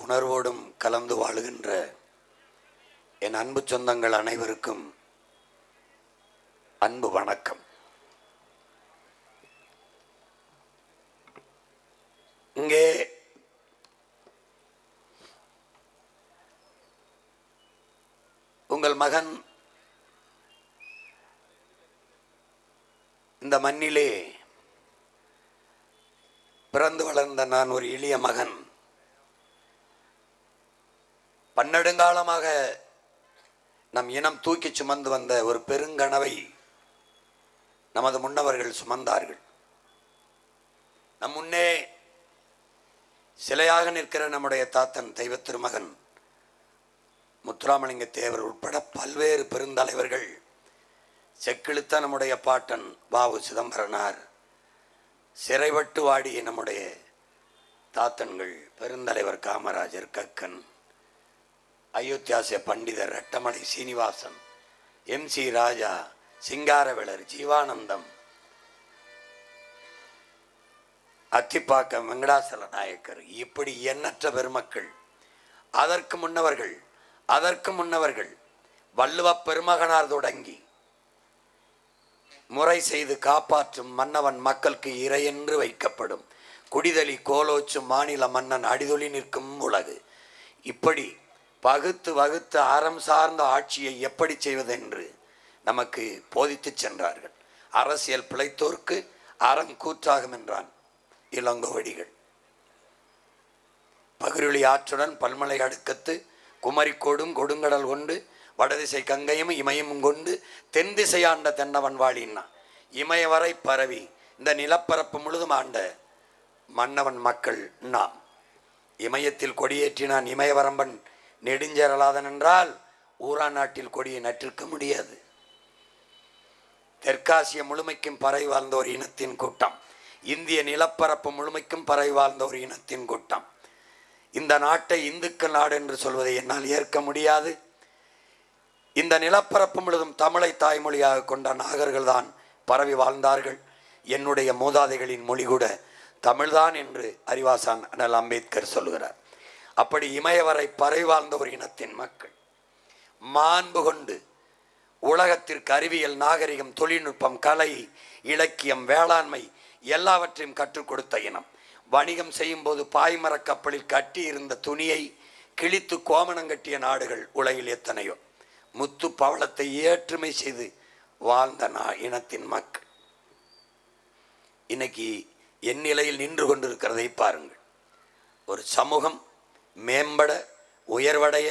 உணர்வோடும் கலந்து வாழுகின்ற என் அன்பு சொந்தங்கள் அனைவருக்கும் அன்பு வணக்கம். இங்கே உங்கள் மகன் இந்த மண்ணிலே பிறந்து வளர்ந்த நான் ஒரு எளிய மகன். பன்னெடுங்காலமாக நம் இனம் தூக்கி சுமந்து வந்த ஒரு பெருங்கனவை நமது முன்னவர்கள் சுமந்தார்கள். நம் முன்னே சிலையாக நிற்கிற நம்முடைய தாத்தன் தெய்வ திருமகன் முத்துராமலிங்க தேவர் உட்பட பல்வேறு பெருந்தலைவர்கள், செக்கிழுத்த நம்முடைய பாட்டன் வாவு சிதம்பரனார், சிறைப்பட்டு வாடிய நம்முடைய தாத்தன்கள் பெருந்தலைவர் காமராஜர், கக்கன், அயோத்தியாச பண்டிதர் ரெட்டமலை சீனிவாசன், MC ராஜா, சிங்காரவேலர், ஜீவானந்தம், அத்திப்பாக்கம் வெங்கடாசல நாயக்கர், இப்படி எண்ணற்ற பெருமக்கள், அதற்கு முன்னவர்கள் வள்ளுவ பெருமகனார் தொடங்கி முறை செய்து காப்பாற்றும் மன்னவன் மக்களுக்கு இறையென்று வைக்கப்படும் குடிதலி கோலோச்சும் மாநில மன்னன் அடிதொலி நிற்கும் உலகு, இப்படி பகுத்து வகுத்து அறம் சார்ந்த ஆட்சியை எப்படி செய்வதென்று நமக்கு போதித்து சென்றார்கள். அரசியல் பிழைத்தோர்க்கு அறம் கூற்றாகும் என்றான் இளங்கோவடிகள். பகிரொளி ஆற்றுடன் பல்மலை அடுக்கத்து குமரிக்கோடும் கொடுங்கடல் கொண்டு வடதிசை கங்கையும் இமயம் கொண்டு தென் திசையாண்ட தென்னவன் வாழின்னா, இமய வரை பரவி இந்த நிலப்பரப்பு முழுதும் ஆண்ட மன்னவன் மக்கள் நாம். இமயத்தில் கொடியேற்றினான் இமயவரம்பன் நெடுஞ்சேரலாதன் என்றால் ஊரா நாட்டில் கொடியை நட்டிருக்க முடியாது. தெற்காசிய முழுமைக்கும் பறவை வாழ்ந்த ஒரு இனத்தின் கூட்டம், இந்திய நிலப்பரப்பு முழுமைக்கும் பறவை வாழ்ந்த ஒரு இனத்தின் கூட்டம். இந்த நாட்டை இந்துக்கள் நாடு என்று சொல்வதை என்னால் ஏற்க முடியாது. இந்த நிலப்பரப்பு முழுதும் தமிழை தாய்மொழியாக கொண்ட நாகர்கள் தான் பரவி வாழ்ந்தார்கள். என்னுடைய மூதாதைகளின் மொழி கூட தமிழ்தான் என்று அறிவாசான் அண்ணல் அம்பேத்கர் சொல்லுகிறார். அப்படி இமயவரை பரவி வாழ்ந்த ஒரு இனத்தின் மக்கள், மாண்பு கொண்டு உலகத்திற்கு அறிவியல், நாகரிகம், தொழில்நுட்பம், கலை, இலக்கியம், வேளாண்மை எல்லாவற்றையும் கற்றுக் கொடுத்த இனம். வணிகம் செய்யும் போது பாய்மர கப்பலில் கட்டி இருந்த துணியை கிழித்து கோமணம் கட்டிய நாடுகள் உலகில் எத்தனையோ. முத்து பவளத்தை ஏற்றுமை செய்து வாழ்ந்த இனத்தின் மக்கள் இன்னைக்கு என் நிலையில் நின்று கொண்டிருக்கிறதை பாருங்கள். ஒரு சமூகம் மேம்பட உயர்வடைய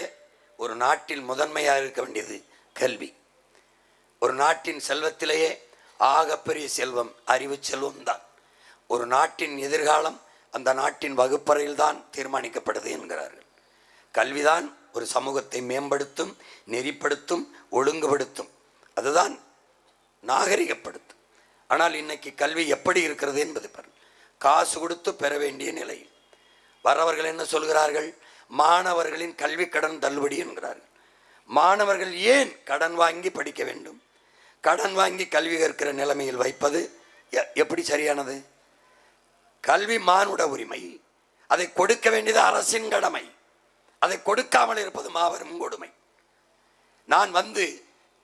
ஒரு நாட்டில் முதன்மையாக இருக்க வேண்டியது கல்வி. ஒரு நாட்டின் செல்வத்திலேயே ஆகப்பெரிய செல்வம் அறிவு செல்வம் தான். ஒரு நாட்டின் எதிர்காலம் அந்த நாட்டின் வகுப்பறையில் தான் தீர்மானிக்கப்படுது என்கிறார்கள். கல்விதான் ஒரு சமூகத்தை மேம்படுத்தும், நெறிப்படுத்தும், ஒழுங்குபடுத்தும், அதுதான் நாகரிகப்படுத்தும். ஆனால் இன்னைக்கு கல்வி எப்படி இருக்கிறது என்பது பாருங்கள். காசு கொடுத்து பெற வேண்டிய நிலையில் வரவர்கள் என்ன சொல்கிறார்கள்? மாணவர்களின் கல்வி கடன் தள்ளுபடி என்கிறார்கள். மாணவர்கள் ஏன் கடன் வாங்கி படிக்க வேண்டும்? கடன் வாங்கி கல்வி கற்கிற நிலைமையில் வைப்பது எப்படி சரியானது? கல்வி மானுட உரிமை, அதை கொடுக்க வேண்டியது அரசின் கடமை. அதை கொடுக்காமல் இருப்பது மாபெரும் கொடுமை. நான்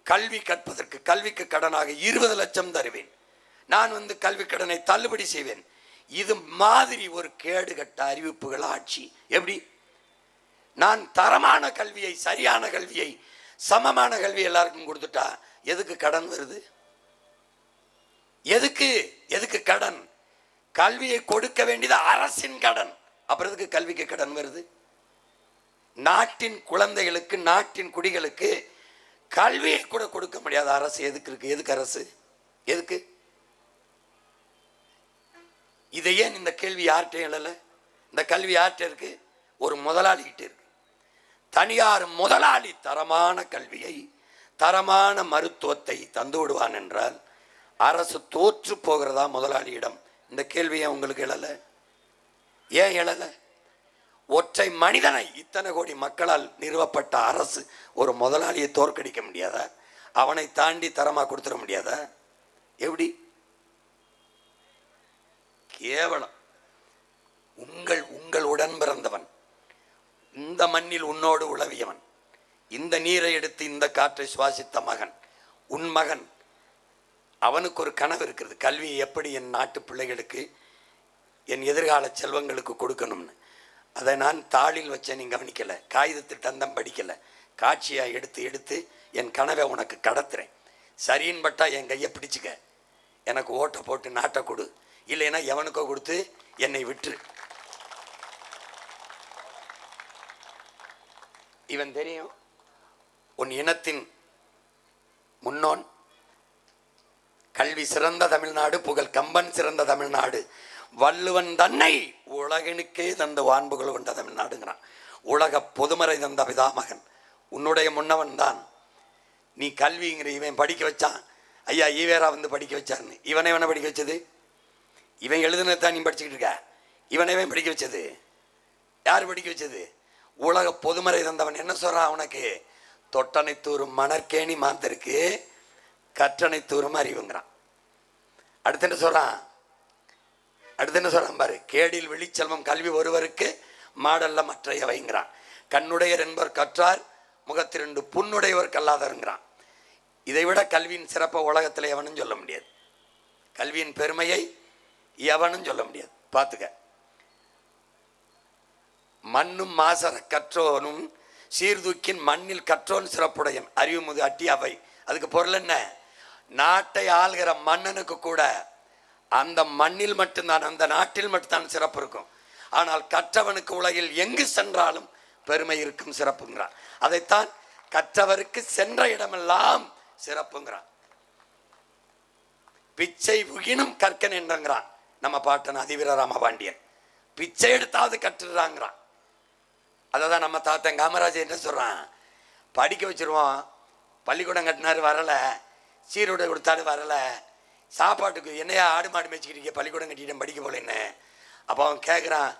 கல்வி கற்பதற்கு கல்விக்கு கடனாக 20 லட்சம் தருவேன், நான் கல்வி கடனை தள்ளுபடி செய்வேன். இது மாதிரி ஒரு கேடுகட்ட அறிவிப்புகள் ஆட்சி. எப்படி? நான் தரமான கல்வியை, சரியான கல்வியை, சமமான கல்வி எல்லாருக்கும் கொடுத்துட்டா எதுக்கு கடன் வருது? எதுக்கு கடன்? கல்வியை கொடுக்க வேண்டியது அரசின் கடன், அப்புறம் எதுக்கு கல்விக்கு கடன் வருது? நாட்டின் குழந்தைகளுக்கு, நாட்டின் குடிகளுக்கு கல்வியை கூட கொடுக்க முடியாத அரசு எதுக்கு இருக்கு? எதுக்கு அரசு? எதுக்கு? இதை ஏன் இந்த கேள்வி யார்கிட்ட எழல? இந்த கல்வி யார்கிட்ட இருக்கு? ஒரு முதலாளிகிட்ட இருக்கு. தனியார் முதலாளி தரமான கல்வியை, தரமான மருத்துவத்தை தந்து விடுவான் என்றால் அரசு தோற்று போகிறதா முதலாளியிடம்? இந்த கேள்வியை உங்களுக்கு எழல? ஏன் எழல? ஒற்றை மனிதனை இத்தனை கோடி மக்களால் நிறுவப்பட்ட அரசு ஒரு முதலாளியை தோற்கடிக்க முடியாதா? அவனை தாண்டி தரமா கொடுத்துட முடியாதா? எப்படி? கேவலம். உங்கள் உடன் பிறந்தவன், இந்த மண்ணில் உன்னோடு உளவியவன், இந்த நீரை எடுத்து இந்த காற்றை சுவாசித்த மகன் உன் மகன். அவனுக்கு ஒரு கனவு இருக்கிறது, கல்வியை எப்படி என் நாட்டு பிள்ளைகளுக்கு, என் எதிர்கால செல்வங்களுக்கு கொடுக்கணும்னு. அதை நான் தாளில் வச்சேன், நீ கவனிக்கலை, காகிதத்தில் தந்தம் படிக்கலை, காட்சியாக எடுத்து எடுத்து என் கனவை உனக்கு கடத்துறேன். சரின்னு பட்டா என் கையை பிடிச்சிக்க, எனக்கு ஓட்டை போட்டு நாட்டை கொடு, இல்லைன்னா எவனுக்கோ கொடுத்து என்னை விட்டுரு. இவன் தெரியும், உன் இனத்தின் முன்னோன், கல்வி சிறந்த தமிழ்நாடு, புகழ் கம்பன் சிறந்த தமிழ்நாடு, வள்ளுவன் தன்னை உலகனுக்கே தந்த வான்புகள் கொண்ட தமிழ்நாடுங்கிறான். உலக பொதுமறை தந்த பிதாமகன் உன்னுடைய முன்னவன் தான். நீ கல்விங்கிற இவன் படிக்க வச்சான், ஐயா ஈவேரா வந்து படிக்க வச்சாருன்னு. இவனை படிக்க வச்சது, இவன் எழுதுனதான் நீ படிச்சுக்கிட்டு இருக்க. இவனை படிக்க வச்சது யார்? படிக்க வச்சது உலக பொதுமறை தந்தவன். என்ன சொல்றான் உனக்கு? தொட்டனை தூரும் மணற்கேணி மாந்தருக்கு கற்றனை தூரும் அறிவுங்கிறான். அடுத்து என்ன சொல்றான்? பாரு, கேடில் வெளிச்செல்வம் கல்வி ஒருவருக்கு மாடல்ல மற்றையவைங்கிறான். கண்ணுடையர் என்பவர் கற்றார், முகத்திரண்டு புண்ணுடையவர் கல்லாதருங்கிறான். இதை விட கல்வியின் சிறப்பை உலகத்தில் எவனும் சொல்ல முடியாது, கல்வியின் பெருமையை எவனும் சொல்ல முடியாது. பார்த்துக்க, மண்ணும் மாசற கற்றோனும் சீர்தூக்கின் மண்ணில் கற்றோன் சிறப்புடையன் அறிவு முது அட்டி அவை. அதுக்கு பொருள் என்ன? நாட்டை ஆள்கிற மன்னனுக்கு கூட அந்த மண்ணில் மட்டும்தான், அந்த நாட்டில் மட்டும்தான் சிறப்பு இருக்கும். ஆனால் கற்றவனுக்கு உலகில் எங்கு சென்றாலும் பெருமை இருக்கும், சிறப்புங்கிறான். அதைத்தான் கற்றவருக்கு சென்ற இடமெல்லாம் சிறப்புங்கிறான். பிச்சை புகினும் கற்கன் என்றங்கிறான் நம்ம பாட்டன் அதிவீர ராமபாண்டியன். பிச்சை எடுத்தாவது கற்றுறாங்கிறான். அதான் நம்ம தாத்தன் காமராஜர் என்ன சொல்றான்? படிக்க வச்சிருவோம், பள்ளிக்கூடம் கட்டினாரு வரலை, சீருடை கொடுத்தாலும் வரலை, சாப்பாட்டுக்கு என்னையா ஆடு மாடு மேய்ச்சிக்கிட்டு பள்ளிக்கூடம் கட்டிட்டேன் படிக்க போலேன்னு. அப்போ அவன் கேட்குறான்,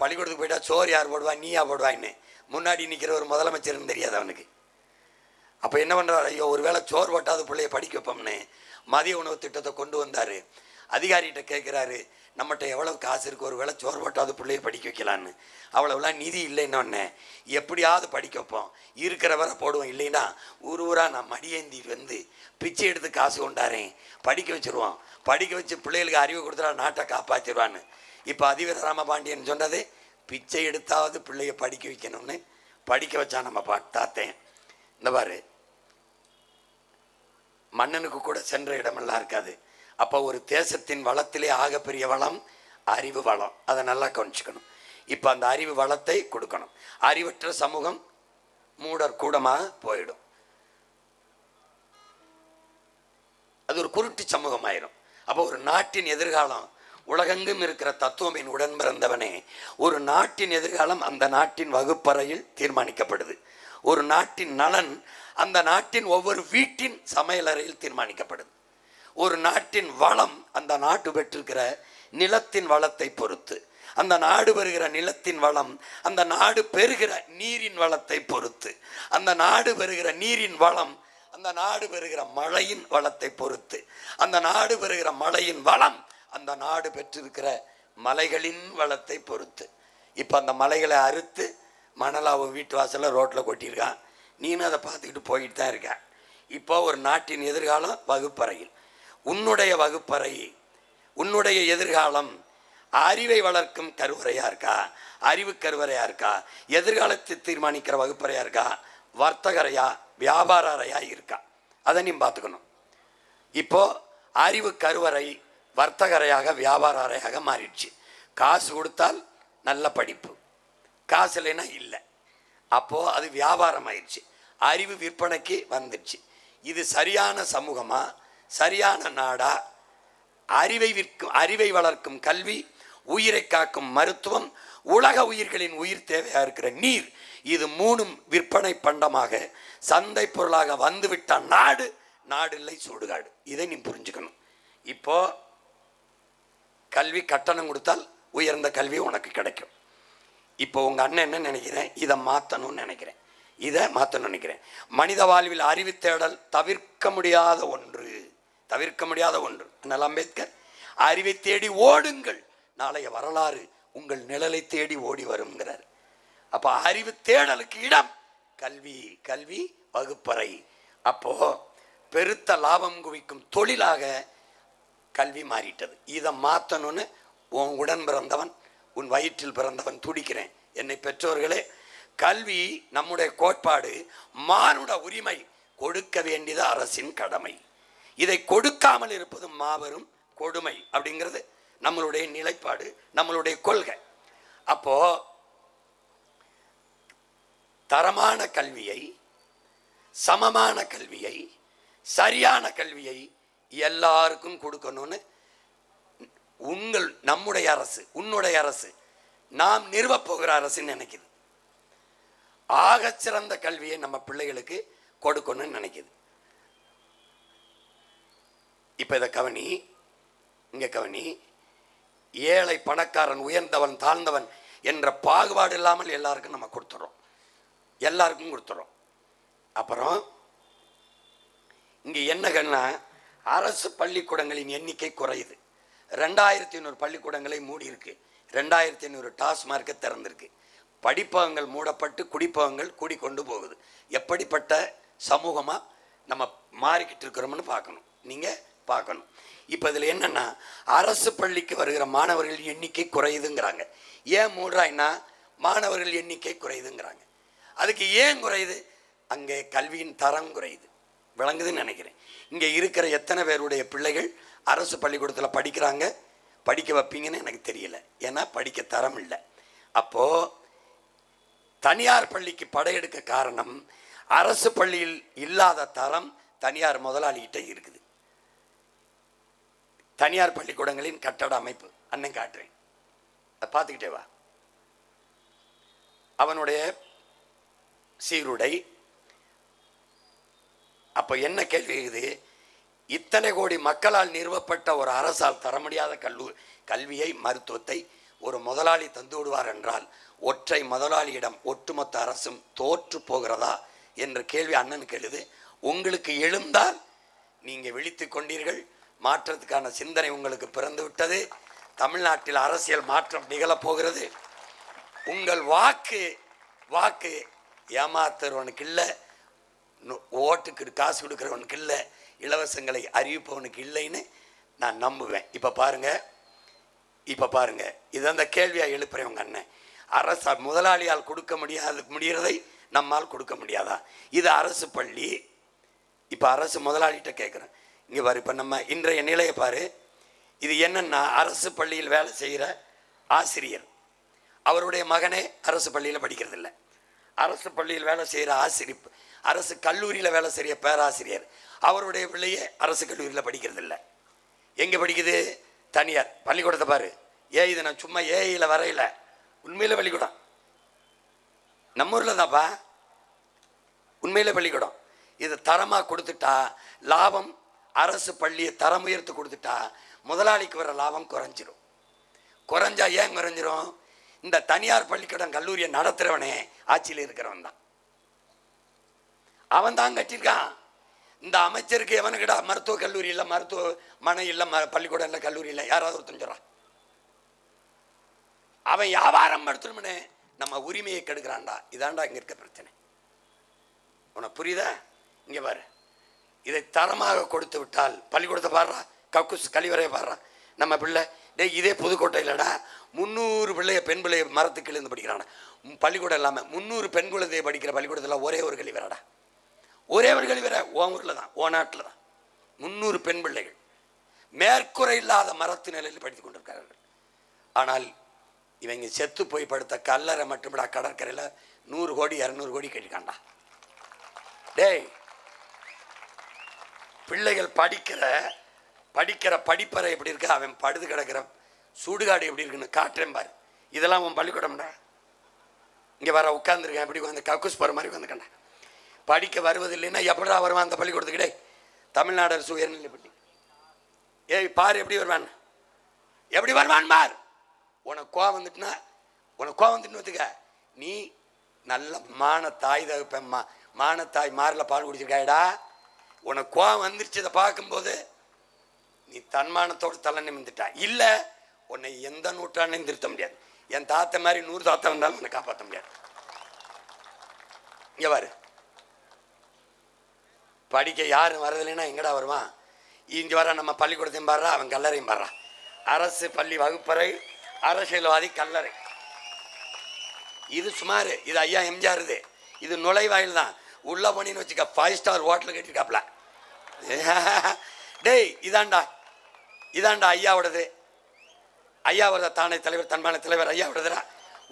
பள்ளிக்கூடத்துக்கு போயிட்டா சோறு யார் போடுவா, நீயா போடுவான்னு. முன்னாடி நிற்கிற ஒரு முதலமைச்சர்னு தெரியாது அவனுக்கு. அப்போ என்ன பண்ணுறாரு? ஐயோ ஒரு வேளை சோறு போட்டாது பிள்ளைய படிக்க வைப்போம்னு மதிய உணவு திட்டத்தை கொண்டு வந்தார். அதிகாரிகிட்ட கேட்குறாரு, நம்மகிட்ட எவ்வளவு காசு இருக்குது, ஒரு வேளை சோறு போட்டாவது பிள்ளைய படிக்க வைக்கலான்னு. அவ்வளோலாம் நிதி இல்லைன்னொன்னே எப்படியாவது படிக்க வைப்போம், இருக்கிற வரை போடுவோம், இல்லைன்னா ஊராக நான் மடியேந்தி வந்து பிச்சை எடுத்து காசு கொண்டாரேன், படிக்க வச்சுருவோம், படிக்க வச்சு பிள்ளைகளுக்கு அறிவு கொடுத்துட்டா நாட்டை காப்பாற்றிடுவான்னு. இப்போ அதிவீர ராமபாண்டியன் சொன்னது, பிச்சை எடுத்தாவது பிள்ளைய படிக்க வைக்கணும்னு படிக்க வச்சான் நம்ம தாத்தேன். இந்த பாரு, மன்னனுக்கு கூட சென்ற இடமெல்லாம் இருக்காது. அப்போ ஒரு தேசத்தின் வளத்திலே ஆகப்பெரிய வளம் அறிவு வளம், அதை நல்லா கவனிச்சுக்கணும். இப்போ அந்த அறிவு வளத்தை கொடுக்கணும். அறிவற்ற சமூகம் மூடர் கூடமாக போயிடும், அது ஒரு குருட்டு சமூகம் ஆயிரும். அப்போ ஒரு நாட்டின் எதிர்காலம், உலகெங்கும் இருக்கிற தத்துவமின் உடன் பிறந்தவனே, ஒரு நாட்டின் எதிர்காலம் அந்த நாட்டின் வகுப்பறையில் தீர்மானிக்கப்படுது. ஒரு நாட்டின் நலன் அந்த நாட்டின் ஒவ்வொரு வீட்டின் சமையலறையில் தீர்மானிக்கப்படுது. ஒரு நாட்டின் வளம் அந்த நாட்டு பெற்றிருக்கிற நிலத்தின் வளத்தை பொறுத்து, அந்த நாடு பெறுகிற நிலத்தின் வளம் அந்த நாடு பெறுகிற நீரின் வளத்தை பொறுத்து, அந்த நாடு பெறுகிற நீரின் வளம் அந்த நாடு பெறுகிற மழையின் வளத்தை பொறுத்து, அந்த நாடு பெறுகிற மழையின் வளம் அந்த நாடு பெற்றிருக்கிற மலைகளின் வளத்தை பொறுத்து. இப்போ அந்த மலைகளை அறுத்து மணலாவை வீட்டு வாசலில் ரோட்டில் கொட்டியிருக்கான், நீனும் அதை பார்த்துக்கிட்டு போயிட்டு தான் இருக்க. இப்போ ஒரு நாட்டின் எதிர்காலம் வகுப்பறையில். உன்னுடைய வகுப்பறை, உன்னுடைய எதிர்காலம் அறிவை வளர்க்கும் கருவறையாக இருக்கா, அறிவு கருவறையாக இருக்கா, எதிர்காலத்தை தீர்மானிக்கிற வகுப்பறையாக இருக்கா, வர்த்தகரையா வியாபார அறையா இருக்கா, அதை நீ பார்த்துக்கணும். இப்போ அறிவு கருவறை வர்த்தகரையாக வியாபார அறையாக மாறிடுச்சு. காசு கொடுத்தால் நல்ல படிப்பு, காசு இல்லைன்னா இல்லை, அப்போது அது வியாபாரம் ஆயிடுச்சு, அறிவு விற்பனைக்கு வந்துடுச்சு. இது சரியான சமூகமா, சரியான நாடா? அறிவை வளர்க்கும் கல்வி, உயிரை காக்கும் மருத்துவம், உலக உயிர்களின் உயிர் தேவையாக இருக்கிற நீர், இது மூணும் விற்பனை பண்டமாக சந்தை பொருளாக வந்துவிட்ட நாடு நாடு இல்லை சுடுகாடு. இதை நீ புரிஞ்சுக்கணும். இப்போ கல்வி கட்டணம் கொடுத்தால் உயர்ந்த கல்வி உனக்கு கிடைக்கும். இப்போ உங்கள் அண்ணன் என்ன நினைக்கிறேன், இதை மாற்றணும்னு நினைக்கிறேன், இதை மாற்றணும்னு நினைக்கிறேன். மனித வாழ்வில் அறிவு தேடல் தவிர்க்க முடியாத ஒன்று, தவிர்க்க முடியாத ஒன்று. அண்ணல் அம்பேத்கர் அறிவை தேடி ஓடுங்கள், நாளைய வரலாறு உங்கள் நிழலை தேடி ஓடி வருங்கிறார். அப்போ அறிவு தேடலுக்கு இடம் கல்வி, கல்வி வகுப்பறை. அப்போ பெருத்த லாபம் குவிக்கும் தொழிலாக கல்வி மாறிட்டது. இதை மாற்றணும்னு உன் உடன் பிறந்தவன், உன் வயிற்றில் பிறந்தவன் துடிக்கிறேன். என்னை பெற்றோர்களே, கல்வி நம்முடைய கோட்பாடு, மானுட உரிமை, கொடுக்க வேண்டியது அரசின் கடமை. இதை கொடுக்காமல் இருப்பது மாபெரும் கொடுமை அப்படிங்கிறது நம்மளுடைய நிலைப்பாடு, நம்மளுடைய கொள்கை. அப்போ தரமான கல்வியை, சமமான கல்வியை, சரியான கல்வியை எல்லாருக்கும் கொடுக்கணும்னு நம்முடைய அரசு, உன்னுடைய அரசு, நாம் நிறுவப்போகிற அரசுன்னு நினைக்குது. ஆகச்சிறந்த கல்வியை நம்ம பிள்ளைகளுக்கு கொடுக்கணும்னு நினைக்குது. இப்ப இதை கவனி, இங்க கவனி. ஏழை பணக்காரன், உயர்ந்தவன் தாழ்ந்தவன் என்ற பாகுபாடு இல்லாமல் எல்லாருக்கும் நம்ம கொடுத்துறோம், எல்லாருக்கும் கொடுத்துறோம். அப்புறம் இங்க என்னன்னா, அரசு பள்ளிக்கூடங்களின் எண்ணிக்கை குறையுது. 2500 பள்ளிக்கூடங்களை மூடி இருக்கு, 2500 டாஸ்மார்க்கை திறந்திருக்கு. படிப்பகங்கள் மூடப்பட்டு குடிப்பகங்கள் கூடிக்கொண்டு போகுது. எப்படிப்பட்ட சமூகமாக நம்ம மாறிக்கிட்டு இருக்கிறோம்னு பார்க்கணும், நீங்கள் பார்க்கணும். இப்போ இதில் என்னென்னா, அரசு பள்ளிக்கு வருகிற மாணவர்கள் எண்ணிக்கை குறையுதுங்கிறாங்க. ஏன் மூடுறாங்கன்னா, மாணவர்கள் எண்ணிக்கை குறையுதுங்கிறாங்க. அதுக்கு ஏன் குறையுது? அங்கே கல்வியின் தரம் குறையுது. விளங்குதுன்னு நினைக்கிறேன். இங்கே இருக்கிற எத்தனை பேருடைய பிள்ளைகள் அரசு பள்ளிக்கூடத்தில் படிக்கிறாங்க, படிக்க வைப்பீங்கன்னு எனக்கு தெரியல. ஏன்னா படிக்க தரம் இல்லை. அப்போது தனியார் பள்ளிக்கு படையெடுக்க காரணம், அரசு பள்ளியில் இல்லாத தரம் தனியார் முதலாளிகிட்ட இருக்குது. தனியார் பள்ளிக்கூடங்களின் கட்டட அமைப்பு அண்ணன் காட்டுறேன், அதை பார்த்துக்கிட்டே வா. அவனுடைய சீருடை. அப்போ என்ன கேள்வி இருக்குது? இத்தனை கோடி மக்களால் நிறுவப்பட்ட ஒரு அரசால் தர முடியாத கல்வியை, மருத்துவத்தை ஒரு முதலாளி தந்து விடுவார் என்றால், ஒற்றை முதலாளியிடம் ஒட்டுமொத்த அரசும் தோற்று போகிறதா என்ற கேள்வி அண்ணனுக்கு எழுது. உங்களுக்கு எழுந்தால் நீங்கள் விழித்து கொண்டீர்கள். மாற்றத்துக்கான சிந்தனை உங்களுக்கு பிறந்து விட்டது. தமிழ்நாட்டில் அரசியல் மாற்றம் நிகழப்போகிறது. உங்கள் வாக்கு ஏமாத்துறவனுக்கு இல்லை, ஓட்டுக்கு காசு கொடுக்குறவனுக்கு இல்லை, இலவசங்களை அறிவிப்பவனுக்கு இல்லைன்னு நான் நம்புவேன். இப்போ பாருங்க, இது அந்த கேள்வியாக எழுப்புறேன் உங்க அண்ணன். அரசு முதலாளியால் கொடுக்க முடியறதை நம்மால் கொடுக்க முடியாதா? இது அரசு பள்ளி. இப்போ அரசு முதலாளிகிட்ட கேட்குறேன், இங்கே பாரு, இப்போ நம்ம இன்றைய நிலையை பாரு. இது என்னன்னா, அரசு பள்ளியில் வேலை செய்கிற ஆசிரியர், அவருடைய மகனே அரசு பள்ளியில் படிக்கிறதில்ல. அரசு பள்ளியில் வேலை செய்கிற ஆசிரியர், அரசு கல்லூரியில் வேலை செய்கிற பேராசிரியர், அவருடைய பிள்ளையே அரசு கல்லூரியில் படிக்கிறதில்ல. எங்கே படிக்குது? தனியார் பள்ளிக்கூடத்தை பாரு. இது நான் சும்மா ஏஐயில் வரையில, உண்மையில் பள்ளிக்கூடம் நம்ம ஊரில் தான்ப்பா, உண்மையில் பள்ளிக்கூடம். இது தரமாக கொடுத்துட்டா லாபம், அரசு பள்ளியை தரம் உயர்த்து கொடுத்துட்டா முதலாளிக்கு வர லாபம் குறைஞ்சிரும். குறைஞ்சா ஏன் குறைஞ்சிரும்? இந்த தனியார் பள்ளிக்கூடம் கல்லூரியை நடத்துகிறவனே ஆட்சியில் இருக்கிறவன் தான், அவன் தான் கட்டியிருக்கான். இந்த அமைச்சருக்கு எவனுக்கிட்ட மருத்துவ கல்லூரி இல்லை, மருத்துவமனை இல்லை, பள்ளிக்கூடம் இல்லை, கல்லூரி இல்லை, யாராவது ஒருத்தன் சொல்றான். அவன் வியாபாரம் படுத்தணும்னு நம்ம உரிமையை கெடுக்கிறான்டா. இதாண்டா இங்க இருக்க பிரச்சனை. உனக்கு புரியுதா? இங்க பாரு, இதை தரமாக கொடுத்து விட்டால், பள்ளிக்கூடத்தை பாடுறா, கக்கூஸ் கழிவறையை பாடுறா, நம்ம பிள்ளை இதே புதுக்கோட்டையிலடா 300 பிள்ளைய பெண் பிள்ளைய மரத்துக்கு இருந்து படிக்கிறானா. பள்ளிக்கூடம் இல்லாமல் 300 பெண் குழந்தைய படிக்கிற பள்ளிக்கூடத்தில் ஒரே ஒரு கழிவறைடா, ஒரே ஒரு கழிவறை ஓ ஊரில் தான், ஓ நாட்டில் தான். 300 பெண் பிள்ளைகள் மேற்கூரை இல்லாத மரத்து நிலையில் படித்துக் கொண்டிருக்கிறார்கள். ஆனால் இவங்க செத்து போய் படுத்த கல்லறை மட்டும்டா கடற்கரையில் 100 கோடி 200 கோடி கட்டிக்காண்டா. டேய், பிள்ளைகள் படிக்கிற படிப்பறை எப்படி இருக்கு, அவன் படுத்து கிடக்கிற சுடுகாடு எப்படி இருக்குன்னு காட்டுறேன் பாரு. இதெல்லாம் உன் பள்ளிக்கூடம்டா. இங்கே வர உட்காந்துருக்கேன், எப்படி வந்து கக்கூஸ் போகிற மாதிரி வந்துக்கண்டா. படிக்க வருவதில்லைன்னா எப்படா வருவான் அந்த பள்ளிக்கூடத்துக்கிட்டே? தமிழ்நாடு அரசு உயர்நிலைப்பள்ளி. பாரு எப்படி வருவான் பார். உனக்கு கோவம் வந்துட்டுன்னு வச்சுக்க, நீ நல்ல மானத்தாய் தகுப்பேன், மானத்தாய் மாரில் பால் குடிச்சிருக்காயடா. உனக்கு கோவம் வந்துருச்சு. இதை பார்க்கும்போது நீ தன்மானத்தோடு தலை நிமிந்துட்டா. இல்லை, உன்னை எந்த நூற்றாண்டையும் திருத்த முடியாது. என் தாத்தா மாதிரி 100 தாத்தா வந்தாலும் உன்னை காப்பாற்ற முடியாது. இங்கே பாரு, படிக்க யாரும் வரதில்லைன்னா எங்கடா வருவான்? இங்கே வர நம்ம பள்ளிக்கூடத்தையும் பாடுறா, அவன் கல்லறையும் பாடுறான். அரசு பள்ளி வகுப்பறை, அரசியல்வாதி கல்லறை. இது சுமார், இது ஐயா எம்ஜிஆர். இது நுழைவாயில் தான். உள்ள போனின்னு வச்சுக்க 5 ஸ்டார் ஹோட்டல் கட்டிருக்காப்ல. டேய் இதாண்டா ஐயாவோடது. ஐயாவோட தானே தலைவர், தன்மான தலைவர் ஐயாவோடதுடா.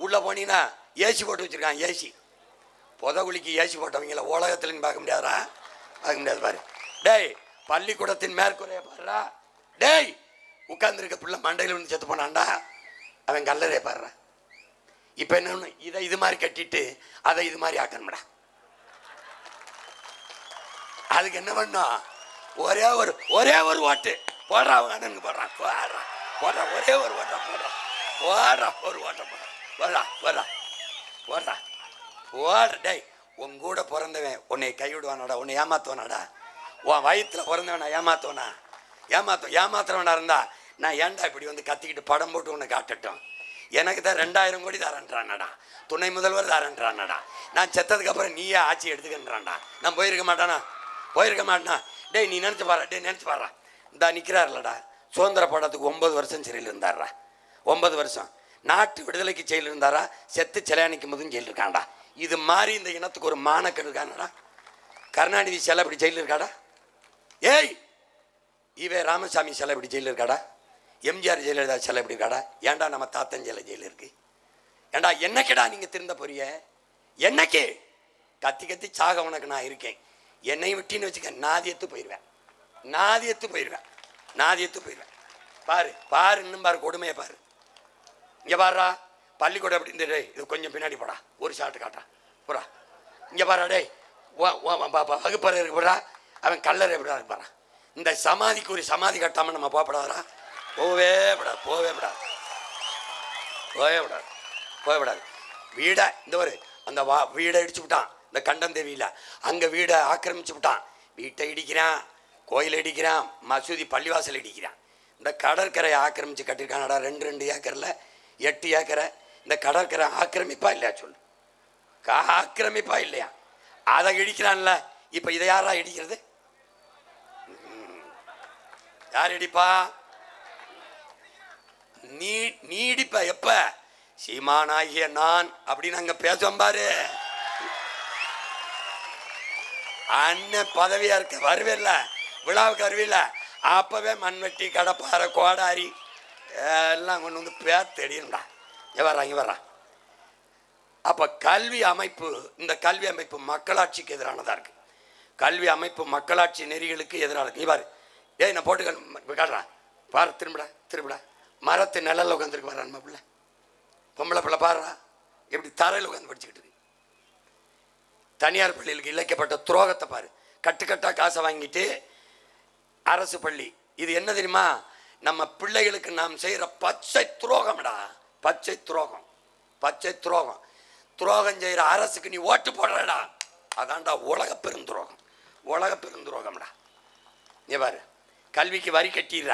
உள்ள போனீங்கன்னா ஏசி போட்டு வச்சிருக்கான். ஏசி புதகுலிக்கு ஏசி போட்டவங்கள உலகத்துலன்னு பார்க்க முடியாதுடா, பார்க்க முடியாது பாரு. டேய் பள்ளிக்கூடத்தின் மேற்கூரைய பாருடா. டேய் உட்கார்ந்துருக்க பிள்ளை மண்டையில் வந்து செத்து போனான்டா, அவன் கல்லறையை பாடுறா. இப்போ என்ன, இதை இது மாதிரி கட்டிட்டு அதை இது மாதிரி ஆக்கணும்டா. அதுக்கு என்ன பண்ணும்? ஒரே ஒரு ஓட்டு போடுறா, அவங்க அண்ணனுக்கு போடுறான். போடுறா ஒரே ஒரு ஓட்டை போடுறா ஒரு ஓட்டை போடுறா. டேய் உன் கூட பிறந்தவன் உன்னை கைவிடுவானாடா, உன்னை ஏமாத்துவானாடா? உன் வயிற்றுல பிறந்தவனா ஏமாத்துறவனா இருந்தா நான் ஏன்டா இப்படி வந்து கத்திக்கிட்டு படம் போட்டு உன்னை காட்டட்டும்? எனக்கு தான் 2000 கோடி தரேன்றானடா, துணை முதல்வர் தரேன்றானடா. நான் செத்ததுக்கு அப்புறம் நீயே ஆட்சி எடுத்துக்கின்றான்டா. நான் போயிருக்க மாட்டேனா? டேய் நீ நினச்சி பாடுறா. இந்த நிற்கிறாருலடா, சுதந்திர போராட்டத்துக்கு 9 வருஷம் சிறையில் இருந்தாரா. 9 வருஷம் நாட்டு விடுதலைக்கு ஜெயிலில் இருந்தாரா, செத்து சிலையானிக்கு முதல் ஜெயில் இருக்காண்டா. இது மாதிரி இந்த இனத்துக்கு ஒரு மானக்கெடு இருக்கானடா. கருணாநிதி சிலை இப்படி ஜெயிலில் இருக்காடா. ஏய் இவே ராமசாமி சிலை இப்படி ஜெயிலில் இருக்காடா. எம்ஜிஆர் ஜெயலலிதா சிலை இப்படி இருக்காடா. ஏன்டா நம்ம தாத்தன் சிலை ஜெயிலில் இருக்கு? ஏண்டா என்னைக்குடா நீங்கள் திருந்த போறிய? என்னைக்கு? கத்தி சாக உனக்கு நான் இருக்கேன். என்னை விட்டின்னு வச்சுக்க, நாதியத்து போயிடுவேன். பாரு இன்னும் பாரு, கொடுமையை பாரு. இங்கே பாருடா, பள்ளிக்கூடம் எப்படி இருந்தது? இது கொஞ்சம் பின்னாடி போடா, ஒரு ஷாட்டு காட்டா போடா. இங்கே பாரா, டேய் வகுப்பறை இருக்கு போடா, அவன் கல்லறை எப்படா இருக்கு பாரா. இந்த சமாதிக்கு ஒரு சமாதி கட்டாமல் நம்ம போகப்படாதா? போவே விடாது. வீடை இந்த ஒரு அந்த வீடை இடிச்சு விட்டான். இந்த கண்டந்தேவியில் அங்கே வீடை ஆக்கிரமிச்சு விட்டான். வீட்டை இடிக்கிறான், கோயிலை இடிக்கிறான், மசூதி பள்ளிவாசல் இடிக்கிறான். இந்த கடற்கரையை ஆக்கிரமிச்சு கட்டியிருக்கானடா. 2 ஏக்கரில் 8 ஏக்கரை. இந்த கடற்கரை ஆக்கிரமிப்பா இல்லையா சொல்லு? ஆக்கிரமிப்பா இல்லையா? அதை இடிக்கிறான்ல. இப்போ இதை யாரா இடிக்கிறது? யார் இடிப்பா? நீ இடிப்ப. எப்ப? சீமானாகிய நான் அப்படின்னு அங்க பேசுவோம் பாரு. அண்ணன் பதவியா இருக்க வருவில்ல, விழாவுக்கு வருவில்ல, அப்பவே மண்வெட்டி கடப்பாறை கோடாரி எல்லாம் கொண்டு வந்து பேர் தெரியணும்டா. இங்கே வர்றான். அப்ப கல்வி அமைப்பு, இந்த கல்வி அமைப்பு மக்களாட்சிக்கு எதிரானதா இருக்கு. கல்வி அமைப்பு மக்களாட்சி நெறிகளுக்கு எதிரானது. நீ பாரு, ஏய் நான் போட்டு காட்டுறான் பாரு. திரும்படா மரத்து நிழல்ல உட்காந்துருக்கு பாரு. நம்ம பிள்ளை பொம்பளை பிள்ளை பாடுறா, எப்படி தரையில் உட்காந்து படிச்சுக்கிட்டு இருக்கு. தனியார் பள்ளிகளுக்கு இழைக்கப்பட்ட துரோகத்தை பாரு. கட்டுக்கட்டா காசை வாங்கிட்டு அரசு பள்ளி. இது என்ன தெரியுமா? நம்ம பிள்ளைகளுக்கு நாம் செய்கிற பச்சை துரோகம்டா. பச்சை துரோகம். துரோகம் செய்கிற அரசுக்கு நீ ஓட்டு போடுறடா, அதான்டா உலக பெருந்துரோகம்டா. நீ பாரு, கல்விக்கு வரி கட்டிடுற,